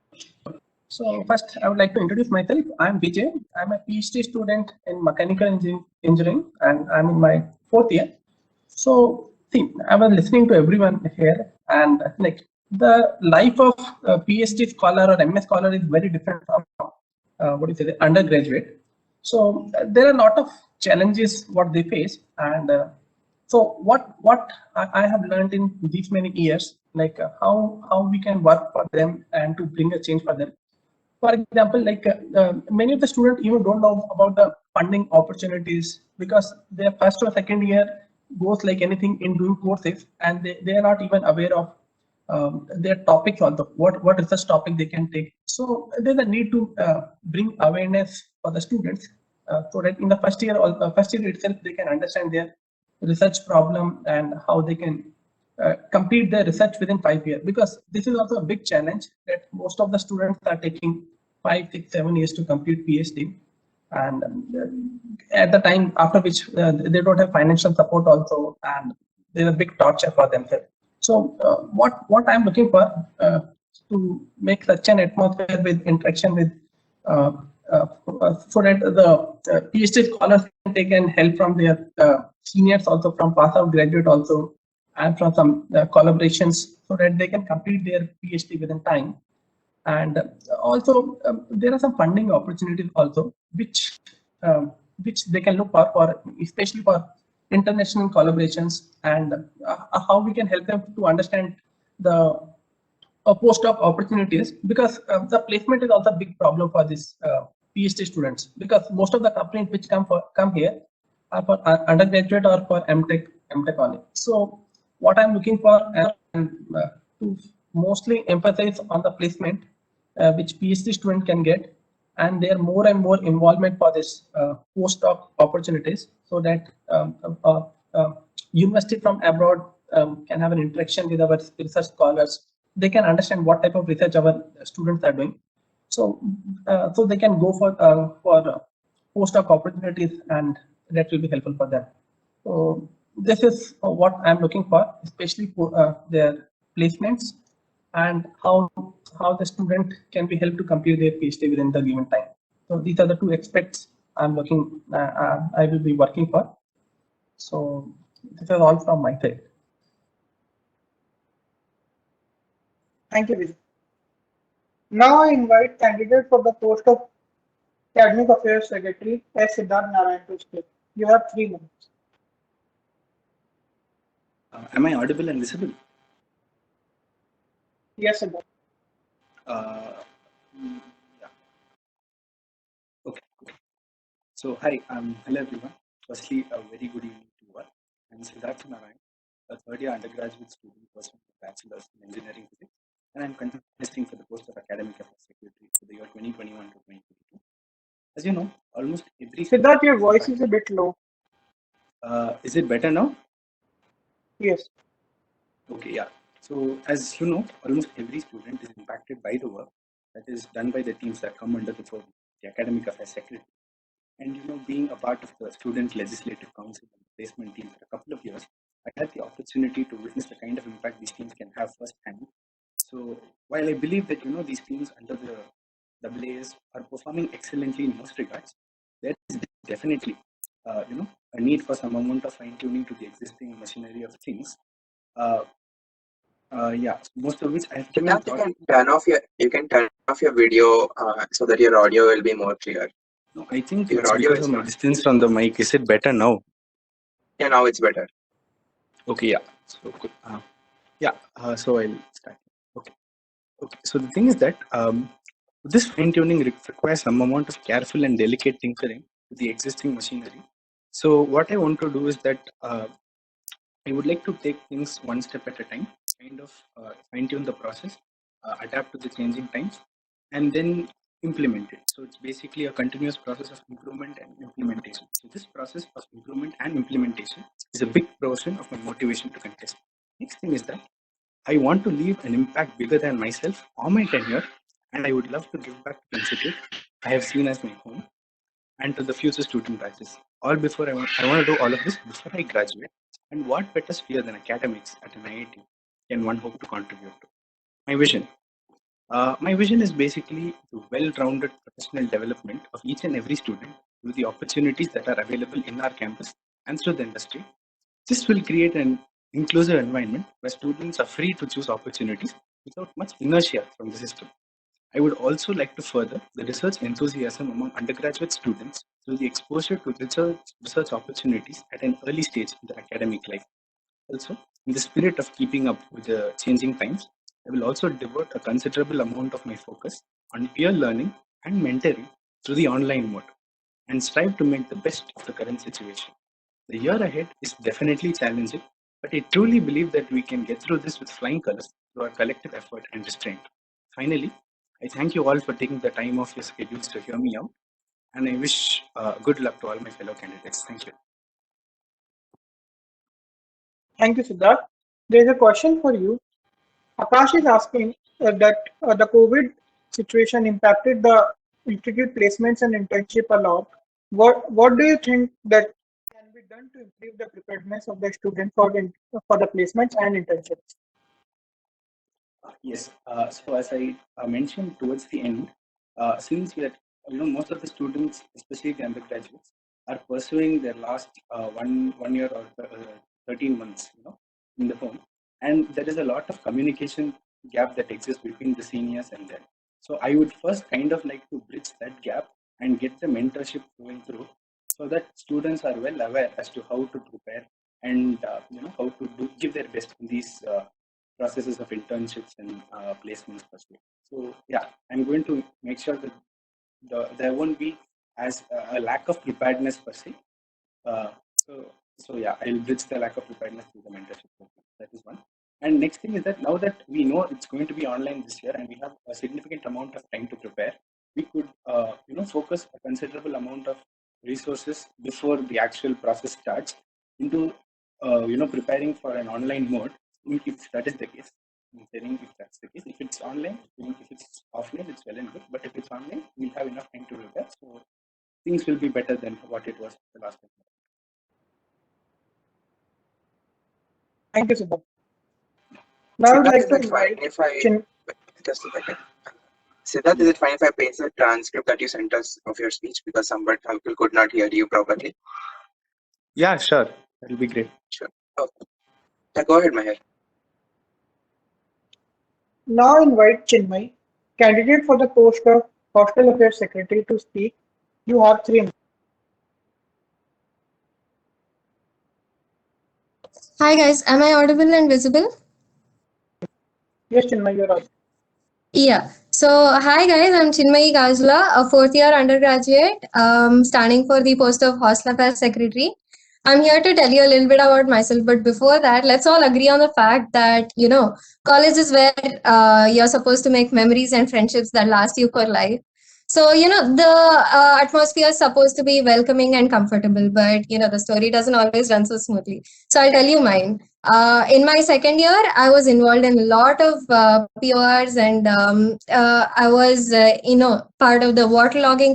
So first, I would like to introduce myself. I'm Vijay. I'm a PhD student in mechanical engineering, and I'm in my 4th year. So, see, I was listening to everyone here, and like the life of a PhD scholar or MS scholar is very different from the undergraduate. So there are a lot of challenges what they face, and so what I have learned in these many years, like how we can work for them and to bring a change for them. For example, like many of the students even don't know about the funding opportunities because their first or second year goes like anything in doing courses, and they are not even aware of their topics also, what research topic they can take. So there's a need to bring awareness for the students so that in the first year itself they can understand their research problem and how they can complete their research within 5 years, because this is also a big challenge that most of the students are taking 5, 6, 7 years to complete PhD, and at the time after which they don't have financial support also, and there's a big torture for themselves. So what I'm looking for to make such an atmosphere with interaction with uh, so that the PhD scholars can take and help from their seniors also, from pass out graduate also, and from some collaborations, so that they can complete their PhD within time. And also there are some funding opportunities also, which they can look for especially for international collaborations, and how we can help them to understand the postdoc opportunities, because the placement is also a big problem for these PhD students, because most of the companies which come here are for undergraduate or for MTech only. So what I'm looking for to mostly emphasize on the placement which PhD student can get, and there more and more involvement for this postdoc opportunities, so that university from abroad can have an interaction with our research scholars. They can understand what type of research our students are doing. So so they can go for postdoc opportunities, and that will be helpful for them. So this is what I'm looking for, especially for their placements, and how the student can be helped to complete their PhD within the given time. So these are the two aspects I'm looking. I will be working for. So this is all from my side. Thank you, Vijay. Now I invite candidate for the post of Academic Affairs Secretary, S. Siddharth Narayan, to speak. You have 3 minutes. Am I audible and visible? Yes, Siddharth. Yeah. Okay. So, hi, hello everyone. Firstly, a very good evening to you all. I'm Siddharth Narayan, a third year undergraduate student pursuing a bachelor's in engineering physics, and I'm contesting for the post of Academic Affairs Secretary for the year 2021 to 2022. As you know, almost every Siddharth, your voice is a bit low. Is it better now? Yes. Okay, yeah. So, as you know, almost every student is impacted by the work that is done by the teams that come under the purview, the Academic Affairs Secretary. And you know, being a part of the Student Legislative Council and placement team for a couple of years, I had the opportunity to witness the kind of impact these teams can have firsthand. So, while I believe that you know these teams under the AAs are performing excellently in most regards, there is definitely you know a need for some amount of fine tuning to the existing machinery of things. Yeah, most of which I have given Siddharth, you can turn off your video so that your audio will be more clear. No, I think Your it's audio because is of my not distance from the mic. Is it better now? Yeah, now it's better. Okay, yeah. So, so I'll start. Okay. So the thing is that this fine tuning requires some amount of careful and delicate tinkering with the existing machinery. So what I want to do is that I would like to take things one step at a time, kind of fine tune the process, adapt to the changing times, and then implement it. So it's basically a continuous process of improvement and implementation. So this process of improvement and implementation is a big portion of my motivation to contest. Next thing is that I want to leave an impact bigger than myself or my tenure, and I would love to give back to the institute I have seen as my home and to the future student batches. I want to do all of this before I graduate. And what better sphere than academics at an IIT can one hope to contribute to? My vision. My vision is basically the well-rounded professional development of each and every student with the opportunities that are available in our campus and through the industry. This will create an inclusive environment where students are free to choose opportunities without much inertia from the system. I would also like to further the research enthusiasm among undergraduate students through the exposure to research opportunities at an early stage in their academic life. Also, in the spirit of keeping up with the changing times, I will also devote a considerable amount of my focus on peer learning and mentoring through the online mode and strive to make the best of the current situation. The year ahead is definitely challenging, but I truly believe that we can get through this with flying colors through our collective effort and restraint. Finally, I thank you all for taking the time off your schedules to hear me out, and I wish good luck to all my fellow candidates. Thank you. Thank you, Siddharth. There is a question for you. Akash is asking that the COVID situation impacted the institute placements and internship a lot. What do you think that can be done to improve the preparedness of the student for the placements and internships? Yes. So as I mentioned towards the end, since we are, most of the students, especially the undergraduates, are pursuing their last one year or 13 months, in the home, and there is a lot of communication gap that exists between the seniors and them. So I would first kind of like to bridge that gap and get the mentorship going through, so that students are well aware as to how to prepare and how to give their best in these processes of internships and placements per se. So yeah, I'm going to make sure that there won't be as a lack of preparedness per se. Uh, so so yeah, I'll bridge the lack of preparedness through the mentorship program. That is one. And next thing is that now that we know it's going to be online this year and we have a significant amount of time to prepare, we could focus a considerable amount of resources before the actual process starts into preparing for an online mode. If that is the case, I'm saying if that's the case, if it's online, if it's offline, it's well and good. But if it's online, we'll have enough time to prepare. So things will be better than what it was the last time. Thank you, Siddharth. Now I would Siddharth, like is to it fine invite if I Chin. just a second? Siddharth, is it fine if I paste the transcript that you sent us of your speech because some people could not hear you properly? Yeah, sure. That'll be great. Sure. Okay. Yeah, go ahead, Maher. Now invite Chinmay, candidate for the post of Hostel Affairs Secretary, to speak. You have 3 minutes. Hi guys, am I audible and visible? Yes, Chinmay, you're right. Yeah. So hi guys, I'm Chinmayi Gajla, a fourth year undergraduate, standing for the post of Hostel Affairs Secretary. I'm here to tell you a little bit about myself, but before that, let's all agree on the fact that college is where you're supposed to make memories and friendships that last you for life. So the atmosphere is supposed to be welcoming and comfortable, but the story doesn't always run so smoothly. So I'll tell you mine. In my second year, I was involved in a lot of PORs, and I was, part of the waterlogging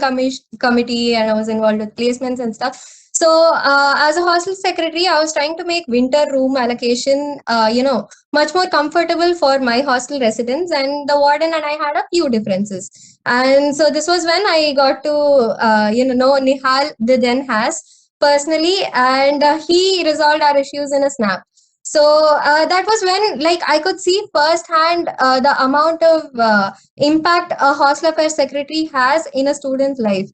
committee, and I was involved with placements and stuff. So, as a hostel secretary, I was trying to make winter room allocation, much more comfortable for my hostel residents, and the warden and I had a few differences. And so this was when I got to, know Nihal, the then has personally, and he resolved our issues in a snap. So that was when, like, I could see firsthand the amount of impact a hostel affairs secretary has in a student's life.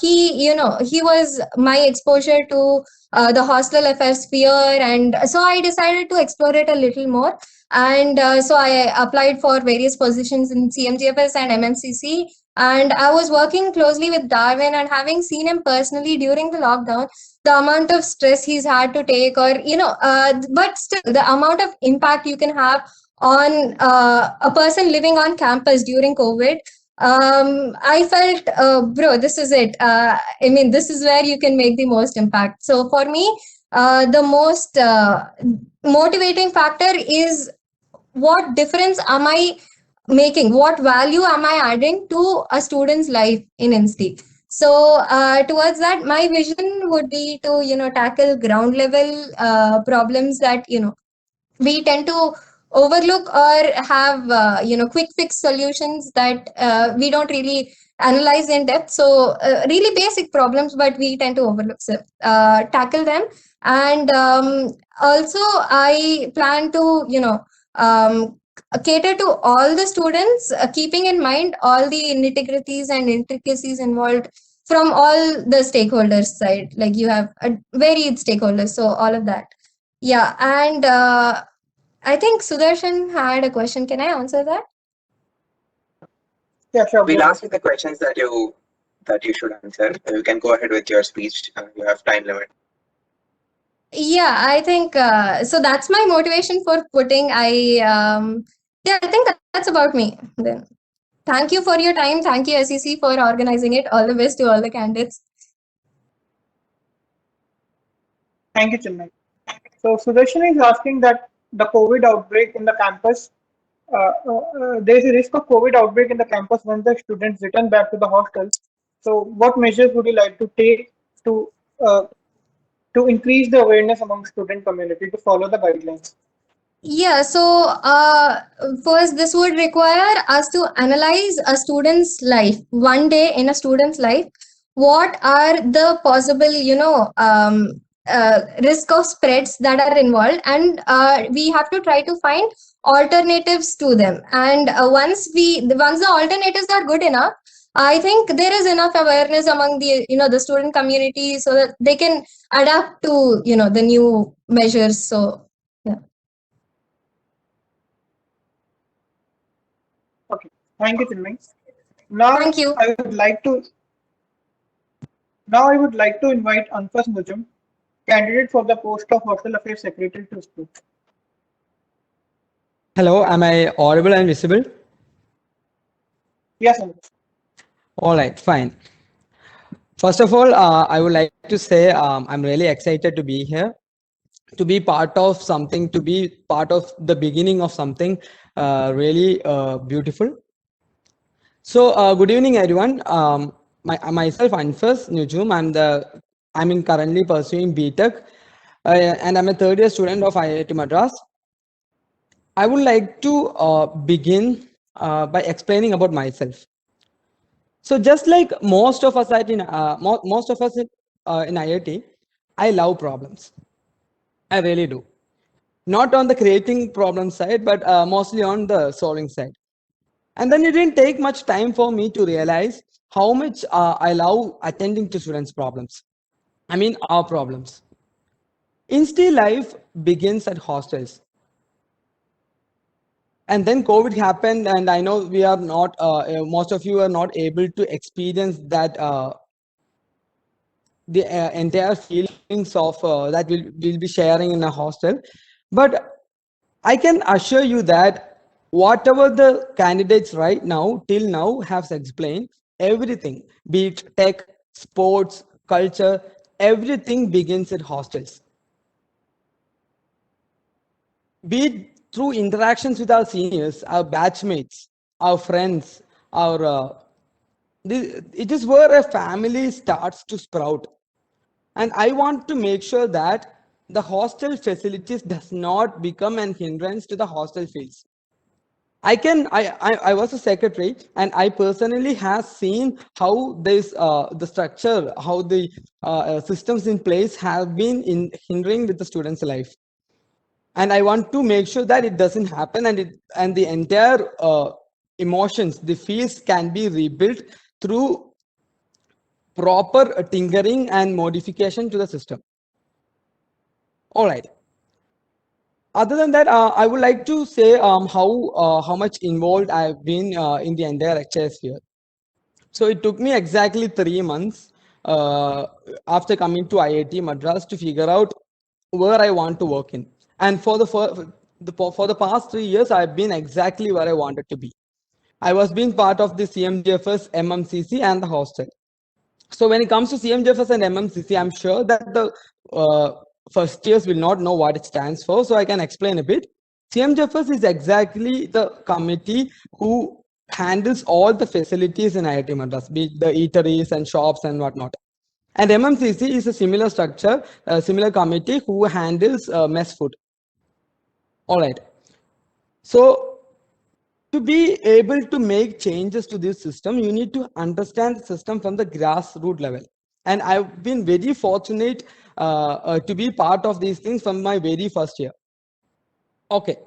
He was my exposure to the hostel affairs sphere, and so I decided to explore it a little more. And so I applied for various positions in CMGFS and MMCC. And I was working closely with Darwin, and having seen him personally during the lockdown, the amount of stress he's had to take, or but still the amount of impact you can have on a person living on campus during COVID. I felt, bro, this is it. I mean, this is where you can make the most impact. So for me, the most motivating factor is, what difference am I making, what value am I adding to a student's life in INSTI? So towards that, my vision would be to tackle ground level problems that we tend to overlook, or have quick fix solutions that we don't really analyze in depth. So really basic problems, but we tend to overlook. So tackle them. And also I plan to cater to all the students, keeping in mind all the nitty-gritties and intricacies involved from all the stakeholders side. Like, you have a varied stakeholders, so all of that. Yeah. And I think Sudarshan had a question. Can I answer that? Yeah, sure. We'll go ask you the questions that you should answer. You can go ahead with your speech. You have time limit. Yeah, I think so. That's my motivation for putting. Yeah, I think that's about me. Then, thank you for your time. Thank you, SEC, for organizing it. All the best to all the candidates. Thank you, Chinmay. So Sudarshan is asking that the COVID outbreak in the campus, there is a risk of COVID outbreak in the campus when the students return back to the hostel. So what measures would you like to take to uh, to increase the awareness among student community to follow the guidelines? Yeah, so first, this would require us to analyze a student's life, one day in a student's life. What are the possible, risk of spreads that are involved, and we have to try to find alternatives to them. And once the alternatives are good enough, I think there is enough awareness among the student community so that they can adapt to the new measures. So yeah. Okay, thank you, Chinmay. Now Thank you. I would like to invite Anfas Mujum, candidate for the post of Hostel Affairs Secretary, to speak. Hello, am I audible and visible? Yes, Anfas. All right, fine. First of all, I would like to say I'm really excited to be here, to be part of something, to be part of the beginning of something really beautiful. So, good evening, everyone. Myself, Anfas Nujum. I'm currently pursuing BTech, and I'm a third year student of IIT Madras. I would like to begin by explaining about myself. So just like most of us in IIT, I love problems. I really do. Not on the creating problem side, but mostly on the solving side. And then it didn't take much time for me to realize how much I love attending to students' problems. I mean, our problems. Insti life begins at hostels. And then COVID happened, and I know we are not, most of you are not able to experience that the entire feelings of that we'll be sharing in a hostel. But I can assure you that whatever the candidates right now till now have explained, everything, be it tech, sports, culture, everything begins at hostels. Be it through interactions with our seniors, our batchmates, our friends, it is where a family starts to sprout. And I want to make sure that the hostel facilities does not become an hindrance to the hostel fees. I was a secretary, and I personally have seen how the structure, how the systems in place have been hindering with the students' life. And I want to make sure that it doesn't happen, and the entire emotions, the fees can be rebuilt through proper tinkering and modification to the system. All right. Other than that, I would like to say how much involved I've been in the entire HI sphere. So it took me exactly 3 months after coming to IIT Madras to figure out where I want to work in. And for the past 3 years, I've been exactly where I wanted to be. I was being part of the CMGFS, MMCC, and the hostel. So when it comes to CMGFS and MMCC, I'm sure that the first years will not know what it stands for. So I can explain a bit. CMGFS is exactly the committee who handles all the facilities in IIT Madras, be it the eateries and shops and whatnot. And MMCC is a similar structure, a similar committee who handles mess food. All right. So to be able to make changes to this system, you need to understand the system from the grassroots level. And I've been very fortunate to be part of these things from my very first year. Okay,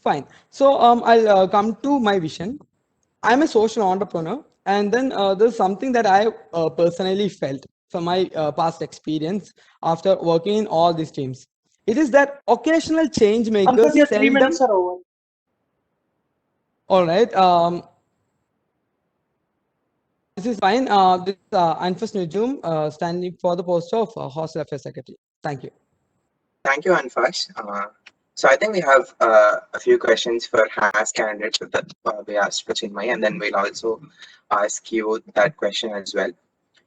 fine. So I'll come to my vision. I'm a social entrepreneur, and then there's something that I personally felt from my past experience after working in all these teams. It is that occasional change makers Your 3 seldom. minutes are over. All right. This is fine. This is Anfas Nujum, standing for the post of Hostel Affairs Secretary. Thank you. Thank you, Anfas. So I think we have a few questions for HAS candidates that we asked for Chinmay, and then we'll also ask you that question as well.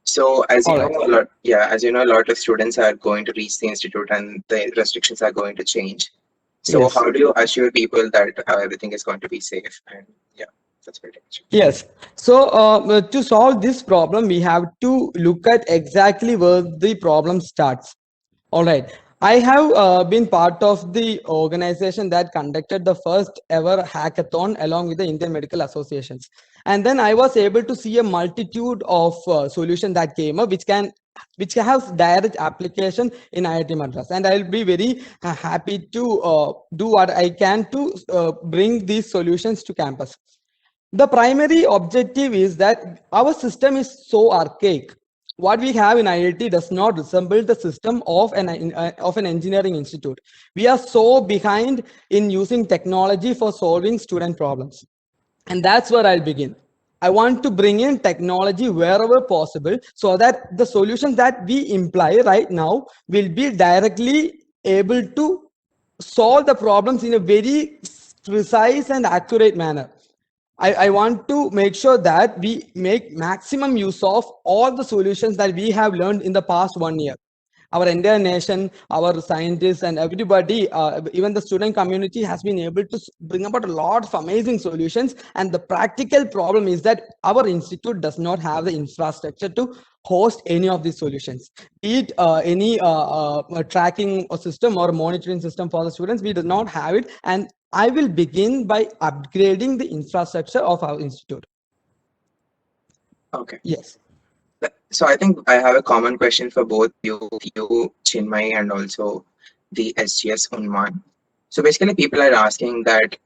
So as you know, as you know, a lot of students are going to reach the institute, and the restrictions are going to change. So Yes. how do you assure people that everything is going to be safe? And yeah, that's pretty much. Yes. So to solve this problem, we have to look at exactly where the problem starts. All right. I have been part of the organization that conducted the first ever hackathon along with the Indian Medical Associations. And then I was able to see a multitude of solutions that came up, which has direct application in IIT Madras. And I'll be very happy to do what I can to bring these solutions to campus. The primary objective is that our system is so archaic. What we have in IIT does not resemble the system of an engineering institute. We are so behind in using technology for solving student problems. And that's where I'll begin. I want to bring in technology wherever possible so that the solutions that we imply right now will be directly able to solve the problems in a very precise and accurate manner. I want to make sure that we make maximum use of all the solutions that we have learned in the past 1 year. Our entire nation, our scientists, and everybody, even the student community, has been able to bring about a lot of amazing solutions. And the practical problem is that our institute does not have the infrastructure to host any of these solutions. Be it any tracking system or monitoring system for the students, we do not have it. And I will begin by upgrading the infrastructure of our institute. Okay. Yes. So I think I have a common question for both you, Chinmay, and also the SGS Unman. So basically, people are asking that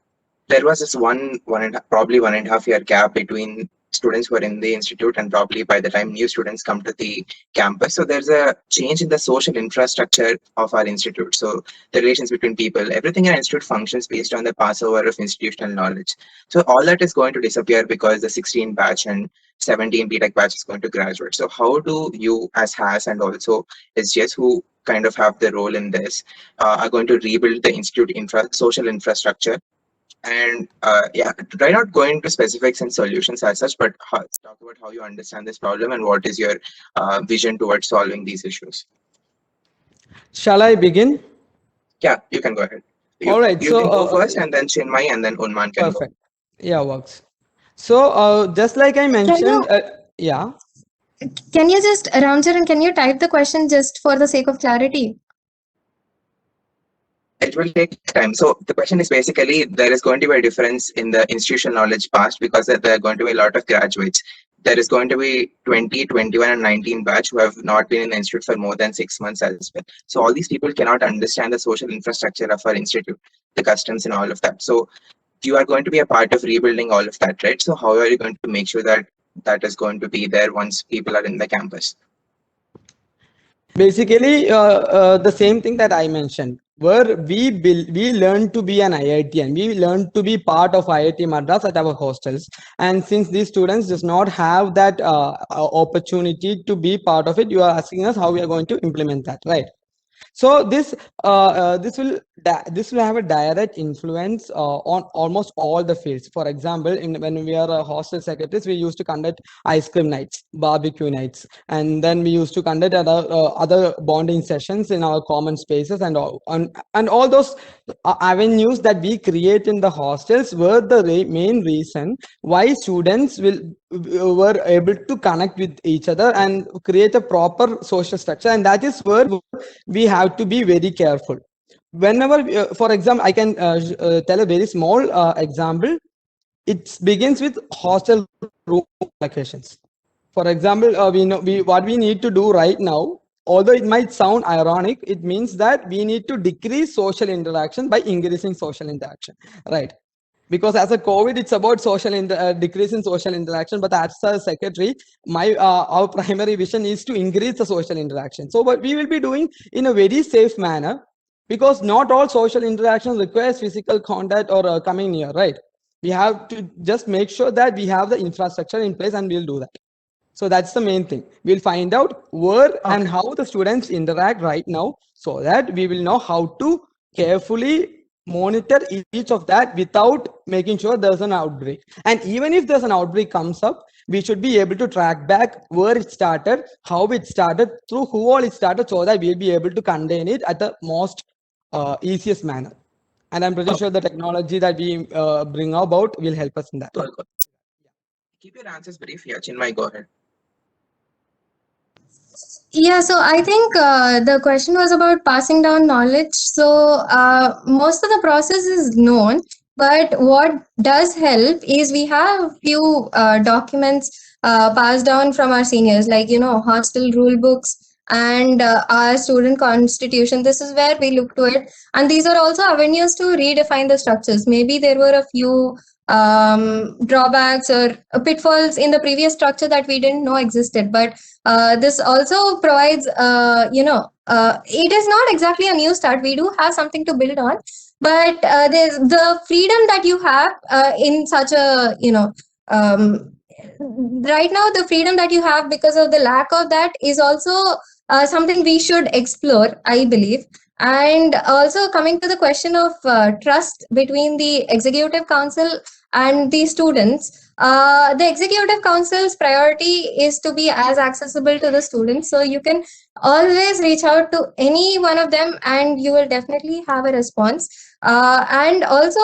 there was this probably 1.5 year gap between students who are in the institute and probably by the time new students come to the campus. So there's a change in the social infrastructure of our institute. So the relations between people, everything in our institute functions based on the passover of institutional knowledge. So all that is going to disappear because the 16 batch and 17 BTech batch is going to graduate. So how do you as HAS and also SGS, who kind of have the role in this, are going to rebuild the institute social infrastructure? And try not going into specifics and solutions as such, but talk about how you understand this problem and what is your vision towards solving these issues. Shall I begin? Yeah, you can go ahead. All right. You can go first, and then Chinmay, and then Unman can perfect. Yeah, works. So just like I mentioned, yeah. Can you just, Ramcharan, can you type the question just for the sake of clarity? It will take time. So the question is basically, there is going to be a difference in the institutional knowledge past because there are going to be a lot of graduates. There is going to be 20, 21, and 19 batch who have not been in the institute for more than 6 months as well. So all these people cannot understand the social infrastructure of our institute, the customs and all of that. So you are going to be a part of rebuilding all of that, right? So how are you going to make sure that that is going to be there once people are in the campus? Basically, the same thing that I mentioned, where we learn to be an IITian, we learn to be part of IIT Madras at our hostels. And since these students does not have that opportunity to be part of it, you are asking us how we are going to implement that, right? So this will have a direct influence on almost all the fields. For example, when we are hostel secretaries, we used to conduct ice cream nights, barbecue nights, and then we used to conduct other bonding sessions in our common spaces, and all those avenues that we create in the hostels were the main reason why students were able to connect with each other and create a proper social structure. And that is where we have to be very careful. Whenever, for example, I can tell a very small example. It begins with hostel room allocations. For example, what we need to do right now, although it might sound ironic, it means that we need to decrease social interaction by increasing social interaction, right? Because as a COVID, it's about decrease in social interaction. But as a secretary, our primary vision is to increase the social interaction. So what we will be doing in a very safe manner, because not all social interactions requires physical contact or coming near, right? We have to just make sure that we have the infrastructure in place, and we'll do that. So that's the main thing. We'll find out where and how the students interact right now, so that we will know how to carefully monitor each of that without making sure there's an outbreak. And even if there's an outbreak comes up, we should be able to track back where it started, how it started, through who all it started, so that we'll be able to contain it at the most easiest manner. And I'm pretty sure the technology that we bring about will help us in that. Keep your answers brief here. Chinmay, go ahead. Yeah, so I think the question was about passing down knowledge. So most of the process is known, but what does help is we have few documents passed down from our seniors, like hostel rule books and our student constitution. This is where we look to it, and these are also avenues to redefine the structures. Maybe there were a few drawbacks or pitfalls in the previous structure that we didn't know existed, but this also provides it is not exactly a new start. We do have something to build on, but there's the freedom that you have in such a right now, the freedom that you have because of the lack of that is also something we should explore, I believe. And also, coming to the question of trust between the executive council and the students, the executive council's priority is to be as accessible to the students. So you can always reach out to any one of them and you will definitely have a response. And also,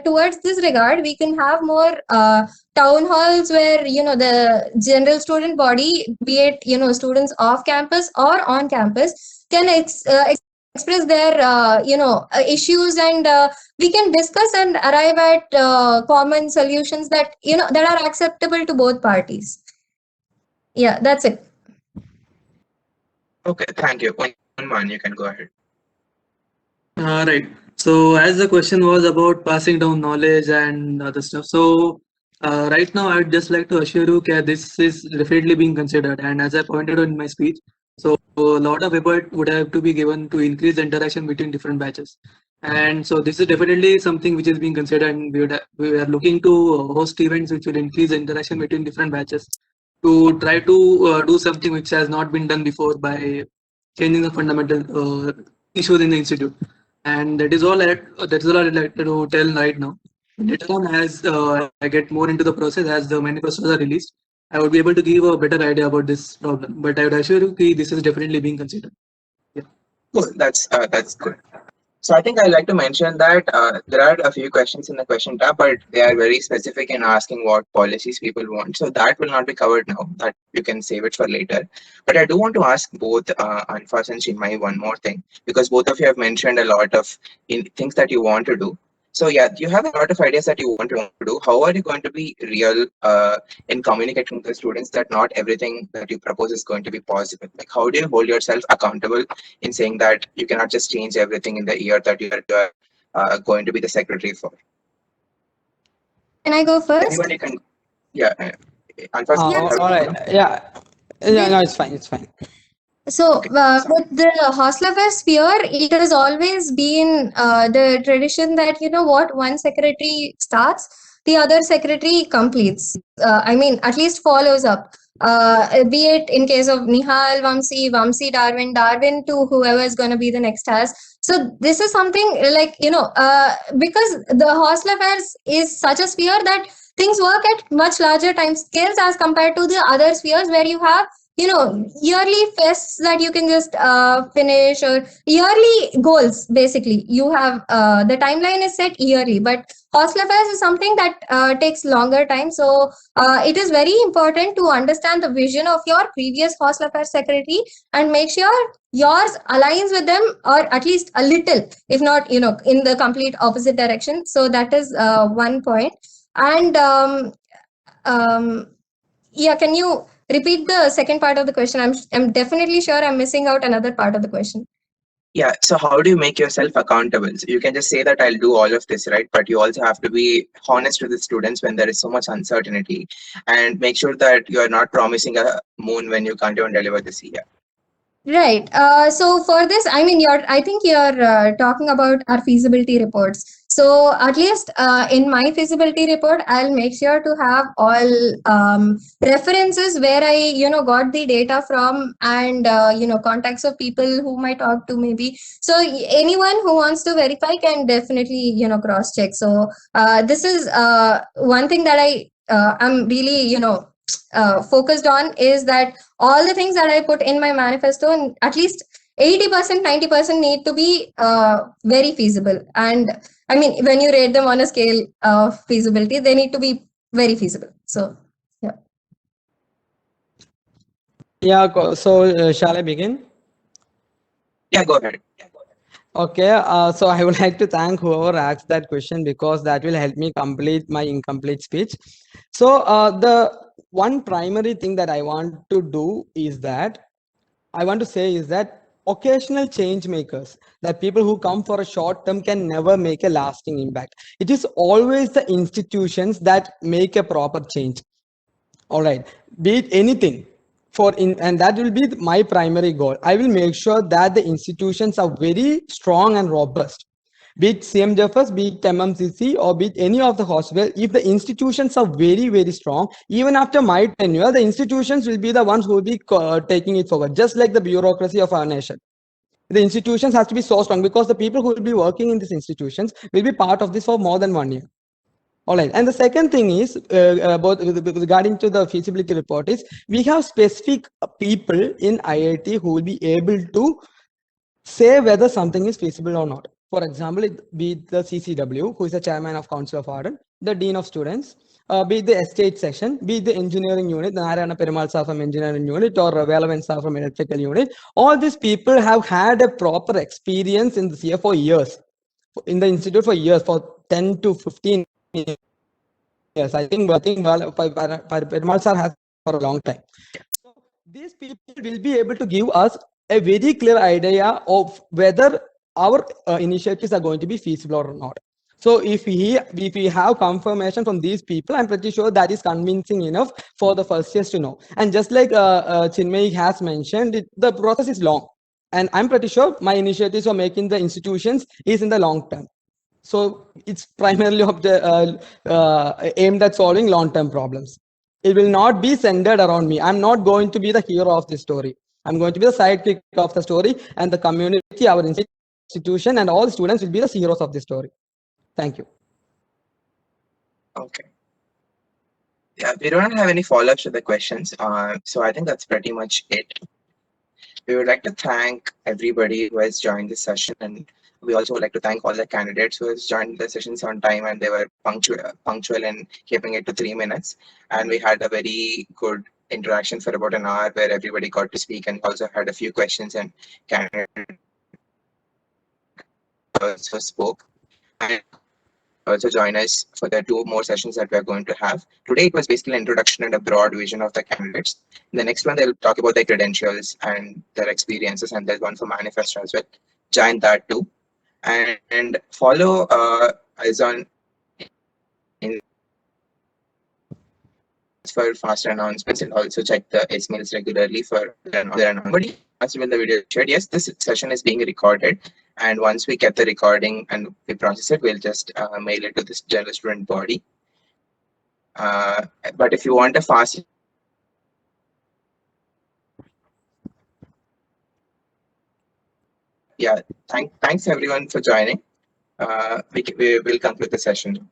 towards this regard, we can have more town halls where the general student body, be it students off campus or on campus, can express their issues, and we can discuss and arrive at common solutions that that are acceptable to both parties. Yeah, that's it. Okay, thank you. Unman, you can go ahead. Right. So as the question was about passing down knowledge and other stuff, so right now I would just like to assure you that this is definitely being considered, and as I pointed out in my speech, so a lot of effort would have to be given to increase the interaction between different batches. And so this is definitely something which is being considered, and we are looking to host events which will increase the interaction between different batches to try to do something which has not been done before by changing the fundamental issues in the institute. And that is all I'd like to tell right now. Later on, as I get more into the process, as the manifestos are released, I would be able to give a better idea about this problem. But I would assure you that this is definitely being considered. Yeah. Cool. That's good. So I think I'd like to mention that there are a few questions in the question tab, but they are very specific in asking what policies people want. So that will not be covered now. That you can save it for later. But I do want to ask both Anfas and Chinmay one more thing, because both of you have mentioned a lot of things that you want to do. So yeah, you have a lot of ideas that you want to do. How are you going to be real in communicating to the students that not everything that you propose is going to be possible? Like, how do you hold yourself accountable in saying that you cannot just change everything in the year that you are going to be the secretary for? Can I go first? Anybody can. Yeah. Anfas, All right. Yeah. Yeah. No, it's fine. It's fine. So, with the hostel affairs sphere, it has always been the tradition that, what one secretary starts, the other secretary completes. I mean, at least follows up. Be it in case of Nihal, Vamsi, Darwin to whoever is going to be the next task. So, this is something like, because the hostel affairs is such a sphere that things work at much larger time scales as compared to the other spheres where you have yearly fests that you can just finish, or yearly goals. Basically, you have the timeline is set yearly, but hostel affairs is something that takes longer time. So it is very important to understand the vision of your previous hostel affairs secretary and make sure yours aligns with them, or at least a little, if not in the complete opposite direction. So that is one point. And yeah, can you repeat the second part of the question? I'm definitely sure I'm missing out another part of the question. Yeah. So how do you make yourself accountable? So you can just say that I'll do all of this, right? But you also have to be honest with the students when there is so much uncertainty, and make sure that you are not promising a moon when you can't even deliver the sea. Right. So for this, I mean, I think you're talking about our feasibility reports. So at least in my feasibility report, I'll make sure to have all references where I, got the data from, and, contacts of people whom I talk to maybe. So anyone who wants to verify can definitely, cross check. So this is one thing that I'm really, focused on, is that all the things that I put in my manifesto, and at least 80%, 90% need to be very feasible. And I mean, when you rate them on a scale of feasibility, they need to be very feasible. So, yeah. Yeah, so shall I begin? Yeah, go ahead. Okay, so I would like to thank whoever asked that question, because that will help me complete my incomplete speech. So the one primary thing that I want to do is that I want to say is that occasional change makers, that people who come for a short term, can never make a lasting impact. It is always the institutions that make a proper change. All right, be it anything and that will be my primary goal. I will make sure that the institutions are very strong and robust, be it CMJFS, be it MMCC, or be it any of the hospital. If the institutions are very, very strong, even after my tenure, the institutions will be the ones who will be taking it forward, just like the bureaucracy of our nation. The institutions has to be so strong, because the people who will be working in these institutions will be part of this for more than 1 year. All right, and the second thing is about regarding to the feasibility report is, we have specific people in IIT who will be able to say whether something is feasible or not. For example, it be the CCW, who is the chairman of Council of Ardent, the dean of students, be it the estate section, be it the engineering unit, the Narayana Perumal sir from engineering unit, or Velavan sir from electrical unit. All these people have had a proper experience in the CF for years, in the institute for years, for 10 to 15 years. I think Perumal sir has for a long time. So these people will be able to give us a very clear idea of whether our initiatives are going to be feasible or not. So if we have confirmation from these people, I'm pretty sure that is convincing enough for the first years to know. And just like Chinmay has mentioned, the process is long. And I'm pretty sure my initiatives for making the institutions is in the long term. So it's primarily aimed at solving long-term problems. It will not be centered around me. I'm not going to be the hero of the story. I'm going to be the sidekick of the story, and the community, our institution, and all the students will be the heroes of the story. Thank you. Okay. Yeah, we don't have any follow-ups to the questions. So I think that's pretty much it. We would like to thank everybody who has joined this session, and we also would like to thank all the candidates who has joined the sessions on time, and they were punctual in keeping it to 3 minutes. And we had a very good interaction for about an hour, where everybody got to speak, and also had a few questions, and candidates also spoke. And also join us for the 2 more sessions that we are going to have. Today it was basically an introduction and a broad vision of the candidates. In the next one, they'll talk about their credentials and their experiences, and there's one for manifesto as well. Join that too. And follow us on for faster announcements, and also check the emails regularly for the announcement. As when the video shared, yes, this session is being recorded, and once we get the recording and we process it, we'll just mail it to this general student body. But if you want a fast thanks everyone for joining. We will conclude the session.